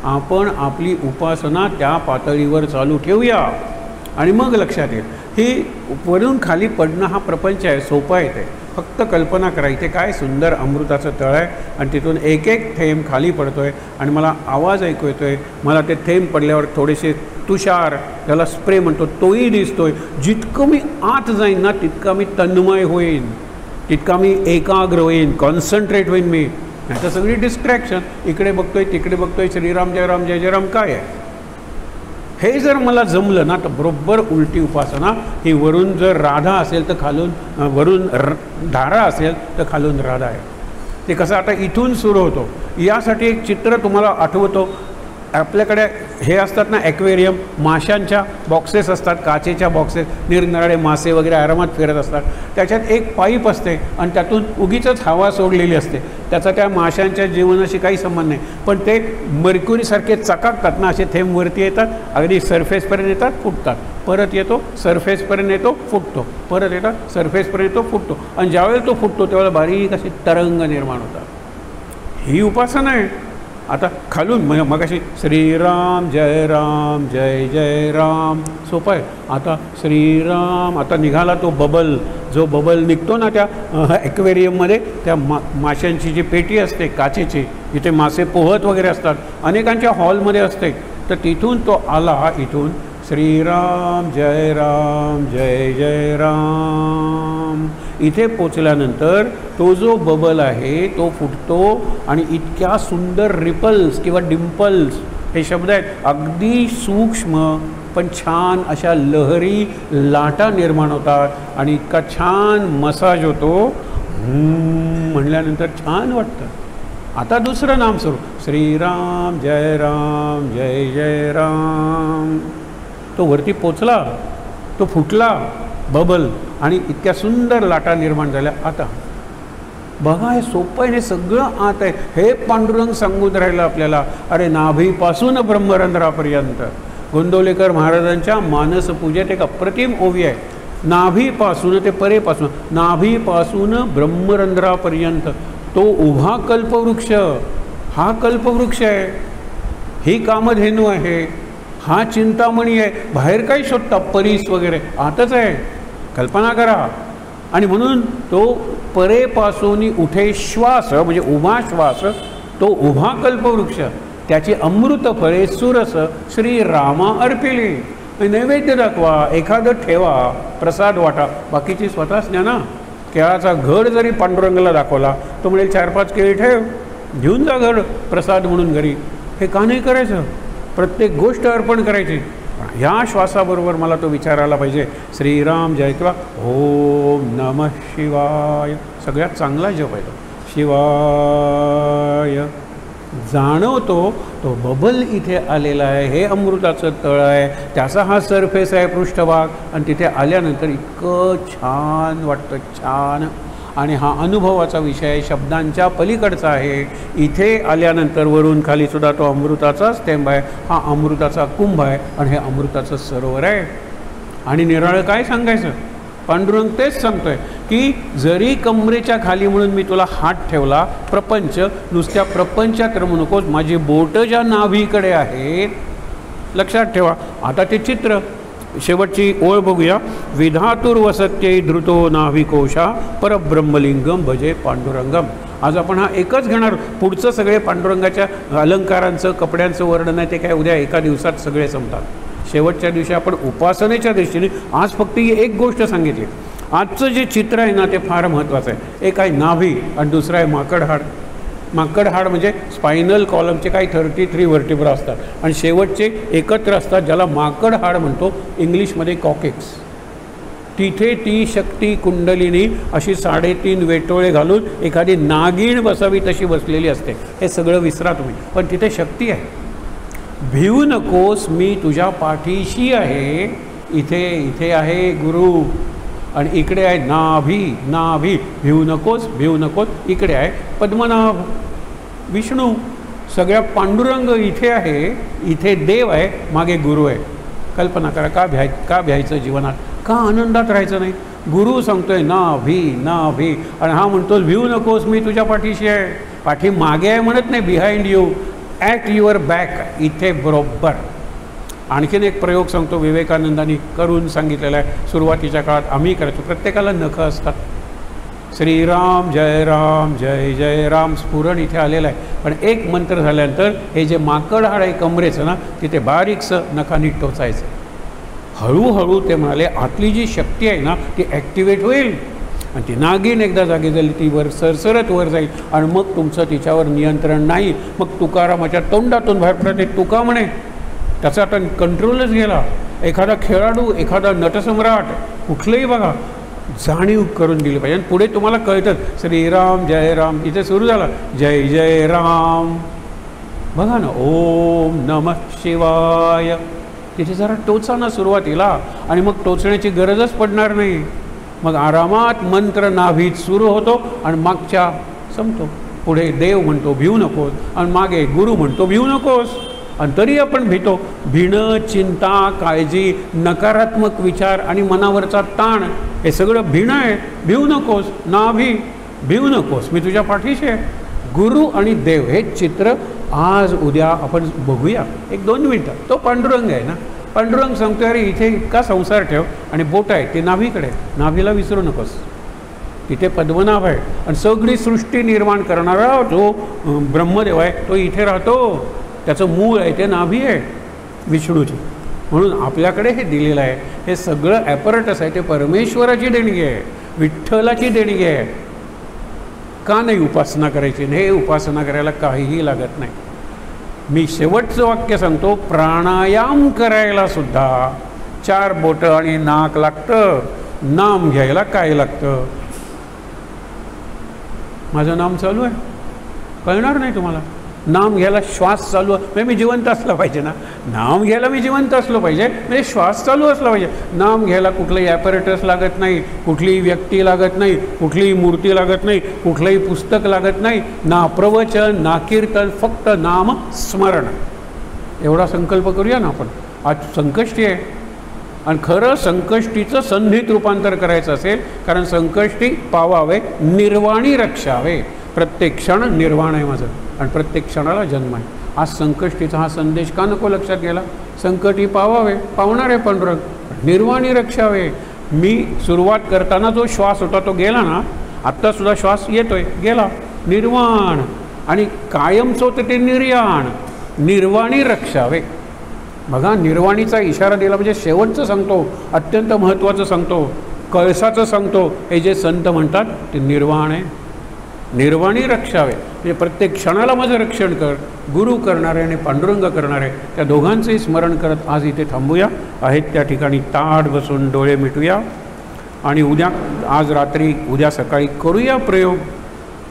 आपण आपली उपासना त्या पातळीवर चालू ठेवूया आणि मग लक्षात येईल. ही वरून खाली पडणं हा प्रपंच आहे, सोपा आहे. ते फक्त कल्पना करा, इथे काय सुंदर अमृताचं तळ आहे आणि तिथून एक एक थेंब खाली पडतो आहे आणि मला आवाज ऐकू येतो आहे. मला ते थेंब पडल्यावर थोडेसे तुषार, त्याला स्प्रे म्हणतो, तोही दिसतो आहे. जितकं मी आत जाईन ना तितका मी तन्मय होईन, तितका मी एकाग्र होईन, कॉन्सन्ट्रेट होईन मी. नाही तर सगळी डिस्ट्रॅक्शन, इकडे बघतोय तिकडे बघतोय, श्रीराम जय जय राम काय आहे. हे जर मला जमलं ना तर बरोबर उलटी उपासना ही. वरून जर राधा असेल तर खालून, वरून धारा असेल तर खालून राधा आहे. ते कसं आता इथून सुरू होतो. यासाठी एक चित्र तुम्हाला आठवतो, आपल्याकडे हे असतात ना ॲक्वेरियम, माशांच्या बॉक्सेस असतात, काचेच्या बॉक्सेस, निरनिराळे मासे वगैरे आरामात फिरत असतात. त्याच्यात एक पाईप असते आणि त्यातून उगीचच हवा सोडलेली असते. त्याचा त्या माशांच्या जीवनाशी काही संबंध नाही, पण ते मर्क्युरीसारखे चकाकतात ना, असे थेंब वरती येतात, अगदी सरफेसपर्यंत येतात, फुटतात, परत येतो सरफेसपर्यंत येतो, फुटतो, परत येतात सरफेसपर्यंत येतो, फुटतो, आणि ज्यावेळेला तो फुटतो त्यावेळेला बारीक असे तरंग निर्माण होतात. ही उपासना आहे. आता खालून मगाशी श्रीराम जय जय राम सोपं आहे. आता श्रीराम, आता निघाला तो बबल, जो बबल निघतो ना त्या ॲक्वेरियममध्ये, त्या माशांची जी पेटी असते काचेची, जिथे मासे पोहत वगैरे असतात, अनेकांच्या हॉलमध्ये असते, तर तिथून तो आला. इथून श्रीराम जय जय राम. इथे पोचल्यानंतर तो जो बबल आहे तो फुटतो आणि इतक्या सुंदर रिपल्स किंवा डिम्पल्स हे शब्द आहेत, अगदी सूक्ष्म पण छान अशा लहरी लाटा निर्माण होतात आणि इतका छान मसाज होतो. म्हणल्यानंतर छान वाटतं. आता दुसरं नाम सुरू, श्रीराम जय जय राम. तो वरती पोचला, तो फुटला बबल आणि इतक्या सुंदर लाटा निर्माण झाल्या. आता बघा हे सोपं आहे, हे सगळं आत आहे. हे पांडुरंग सांगून राहिलं आपल्याला. अरे नाभीपासून ब्रह्मरंध्रापर्यंत. गोंदवलेकर महाराजांच्या मानसपूजेत एक अप्रतिम ओवी आहे. नाभीपासून ते परेपासून, नाभीपासून ब्रह्मरंध्रापर्यंत तो उभा कल्पवृक्ष, हा कल्पवृक्ष आहे. ही कामधेनू आहे, हा चिंतामणी आहे. बाहेर काही शोधता परीस वगैरे, आतच आहे. कल्पना करा. आणि म्हणून तो परेपासून उठे श्वास, म्हणजे उभा श्वास, तो उभा कल्पवृक्ष, त्याची अमृत फळे सुरस श्रीरामा अर्पिली. नैवेद्य दाखवा, एखादं ठेवा, प्रसाद वाटा, बाकीची स्वतःच न्या ना. केळाचा घड जरी पांडुरंगाला दाखवला तो म्हणेल 4-5 केळी ठेव, घेऊन जा घड प्रसाद म्हणून घरी. हे का नाही करायचं? प्रत्येक गोष्ट अर्पण करायची. ह्या श्वासाबरोबर मला तो विचारायला पाहिजे, श्रीराम जय किंवा ओम नमः शिवाय. सगळ्यात चांगला जप आहे तो शिवाय. जाणवतो तो बबल इथे आलेला आहे, हे अमृताचं तळ आहे, त्याचा हा सरफेस आहे पृष्ठभाग. आणि तिथे आल्यानंतर इतकं छान वाटतं, छान. आणि हा अनुभवाचा विषय शब्दांच्या पलीकडचा आहे. इथे आल्यानंतर वरून खाली सुद्धा तो अमृताचाच थेंब आहे, हा अमृताचा कुंभ आहे आणि हे अमृताचं सरोवर आहे. आणि निराळं काय सांगायचं? पांडुरंग तेच सांगतोय की जरी कमरेच्या खाली म्हणून मी तुला हात ठेवला, प्रपंच नुसत्या प्रपंचात रमू नकोस, माझी बोटं ज्या नाभीकडे आहेत, लक्षात ठेवा. आता ते चित्र शेवटची ओळ बघूया. विधातुर्वसत्यै धृतो नाभिकोशा परब्रह्मलिंगम भजे पांडुरंगम. आज आपण हा एकच घेणार. पुढचं सगळे पांडुरंगाच्या अलंकारांचं कपड्यांचं वर्णन आहे ते काय उद्या एका दिवसात सगळे संपतात. शेवटच्या दिवशी आपण उपासनेच्या दृष्टीने आज फक्त ही एक गोष्ट सांगितली. आजचं जे चित्र आहे ना ते फार महत्त्वाचं आहे. एक आहे नाभी आणि दुसरं आहे माकड हाड. माकड हाड म्हणजे स्पायनल कॉलमचे काही 33 वर्टिब्रा असतात आणि शेवटचे एकत्र असतात ज्याला माकड हाड म्हणतो, इंग्लिशमध्ये कॉकेक्स. तिथे ती शक्ती कुंडलिनी अशी 3.5 वेटोळे घालून एखादी नागिण बसावी तशी बसलेली असते. हे सगळं विसरा तुम्ही, पण तिथे शक्ती आहे. भिवू नकोस मी तुझ्या पाठीशी आहे. इथे इथे आहे गुरु आणि इकडे आहे नाभी. नाभी भिवू नकोस, भिवू नकोस. इकडे आहे पद्मनाभ विष्णू. सगळ्या पांडुरंग इथे आहे, इथे देव आहे, मागे गुरु आहे. कल्पना करा, का भ्यायचं जीवनात, का आनंदात राहायचं नाही. गुरु सांगतोय नाभी नाभी आणि हा म्हणतो भिवू नकोस मी तुझ्या पाठीशी आहे. पाठी मागे आहे म्हणत नाही, behind you, at your back, इथे बरोबर. आणखीन एक प्रयोग सांगतो, विवेकानंदांनी करून सांगितलेला आहे. सुरुवातीच्या काळात आम्ही करायचो. प्रत्येकाला नखं असतात. श्रीराम जय राम जय जय राम स्फुरण इथे आलेलं आहे. पण एक मंत्र झाल्यानंतर हे जे माकड हाड आहे कमरेचं ना, तिथे बारीकसं नखानी टोचायचं. हळूहळू ते म्हणाले आतली जी शक्ती आहे ना ती ॲक्टिवेट होईल आणि ती नागिन एकदा जागी झाली ती वर सरसरत वर जाईल आणि मग तुमचं तिच्यावर नियंत्रण नाही. मग तुकारामाच्या तोंडातून बाहेर पडते तुका म्हणे, त्याचा आता कंट्रोलच गेला. एखादा खेळाडू, एखादा नटसम्राट, कुठलंही बघा, जाणीव करून दिली पाहिजे. आणि पुढे तुम्हाला कळतं श्रीराम जय राम, इथे सुरू झाला जय जय राम. बघा ना, ओम नमः शिवाय, तिथे जरा टोचा ना सुरुवातीला आणि मग टोचण्याची गरजच पडणार नाही. मग आरामात मंत्र नाभीत सुरू होतो आणि मागच्या संपतो. पुढे देव म्हणतो भिवू नकोस आणि मागे गुरु म्हणतो भिवू नकोस. आणि तरी आपण भीतो. भिणं, चिंता, काळजी, नकारात्मक विचार आणि मनावरचा ताण हे सगळं भिणं आहे. भिवू नकोस नाभी, भिवू नकोस मी तुझ्या पाठीशी आहे. गुरु आणि देव हे चित्र आज उद्या आपण बघूया 1-2 मिनटं. तो पांडुरंग आहे ना, पांडुरंग सांगतो अरे इथे इतका संसार ठेव आणि बोट आहे ते नाभीकडे, नाभीला विसरू नकोस. तिथे पद्मनाभ आहे आणि सगळी सृष्टी निर्माण करणारा जो ब्रह्मदेव आहे तो इथे राहतो. त्याचं मूळ आहे ते नाभी आहे विष्णूची. म्हणून आपल्याकडे हे दिलेलं आहे. हे सगळं ॲपरेटस आहे ते परमेश्वराची देणगी आहे, विठ्ठलाची देणगी आहे. का नाही उपासना करायची? हे उपासना करायला काहीही लागत नाही. मी शेवटचं वाक्य सांगतो, प्राणायाम करायला सुद्धा 4 बोटं आणि नाक लागतं. नाम घ्यायला काय लागतं? माझं नाम चालू आहे, कळणार नाही तुम्हाला. नाम घ्यायला श्वास चालू म्हणजे मी जिवंत असला पाहिजे ना. नाम घ्यायला मी जिवंत असलो पाहिजे म्हणजे श्वास चालू असला पाहिजे. नाम घ्यायला कुठलंही ॲपरेटस लागत नाही, कुठलीही व्यक्ती लागत नाही, कुठलीही मूर्ती लागत नाही, कुठलंही पुस्तक लागत नाही, ना प्रवचन ना कीर्तन, फक्त नाम स्मरण. एवढा संकल्प करूया ना आपण. आज संकष्टी आहे आणि खरं संकष्टीचं संधीत रूपांतर करायचं असेल, कारण संकष्टी पावावे निर्वाणी रक्षावे. प्रत्येक क्षण निर्वाण आहे माझं आणि प्रत्येक क्षणाला जन्म आहे. आज संकष्टीचा हा संदेश का नको लक्षात गेला? संकटी पावावे, पावणार आहे पांडुरंग, निर्वाणी रक्षावे. मी सुरुवात करताना जो श्वास होता तो गेला ना, आत्तासुद्धा श्वास येतोय, गेला, निर्वाण. आणि कायमचं होतं ते निर्याण, निर्वाणी रक्षावे. बघा, निर्वाणीचा इशारा दिला म्हणजे शेवटचं सांगतो, अत्यंत महत्त्वाचं सांगतो, कळसाचं सांगतो. हे जे संत म्हणतात ते निर्वाण आहे, निर्वाणी रक्षावे. म्हणजे प्रत्येक क्षणाला माझं रक्षण कर. गुरु करणारे आणि पांडुरंग करणारे त्या दोघांचंही स्मरण करत आज इथे थांबूया. आहेत त्या ठिकाणी ताठ बसून डोळे मिटूया आणि आज रात्री उद्या सकाळी करूया प्रयोग.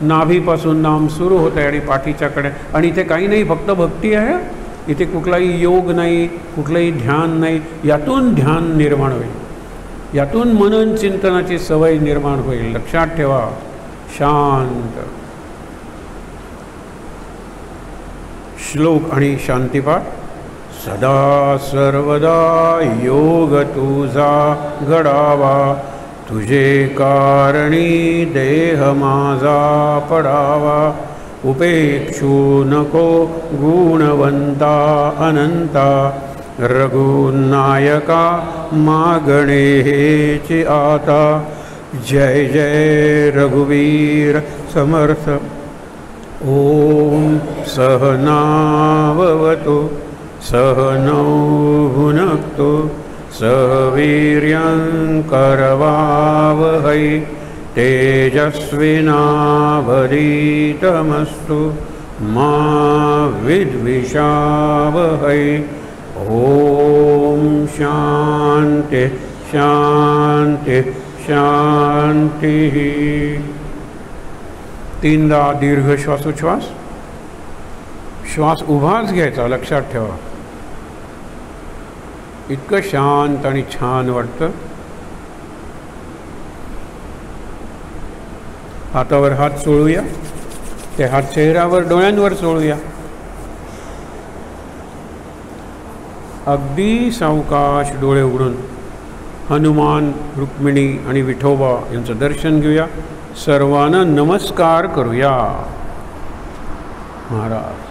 नाभीपासून नाम सुरू होत आहे आणि पाठीच्याकडे. आणि इथे काही नाही, फक्त भक्ती आहे. इथे कुठलाही योग नाही, कुठलंही ध्यान नाही. यातून ध्यान निर्माण होईल, यातून मनन चिंतनाची सवय निर्माण होईल. लक्षात ठेवा. शांत. श्लोक आणि शांतिपाठ. सदा सर्वदा योग तुझा घडावा, तुझे कारणी देह माझा पडावा. उपेक्षू नको गुणवंता अनंता, रघुनायका मागणेची आता। जय जय रघुवीर समर्थ। ओम सहनाववतु सहनौ भुनक्तु सह वीर्यं करवावहै तेजस्विनावधीतमस्तु मा विद्विषावहै। ओम शांति शांति शांति। तीनदा दीर्घ श्वासोच्छ्वास। श्वास उभाच घ्यायचा, लक्षात ठेवा। इतकं शांत आणि छान वाटतं। हातावर हात चोळूया, ते हात चेहऱ्यावर डोळ्यांवर चोळूया। अगदी सावकाश डोळे उघडून हनुमान, रुक्मिणी आणि विठोबा यांचं दर्शन घेऊया। सर्वांना नमस्कार करूया। महाराज।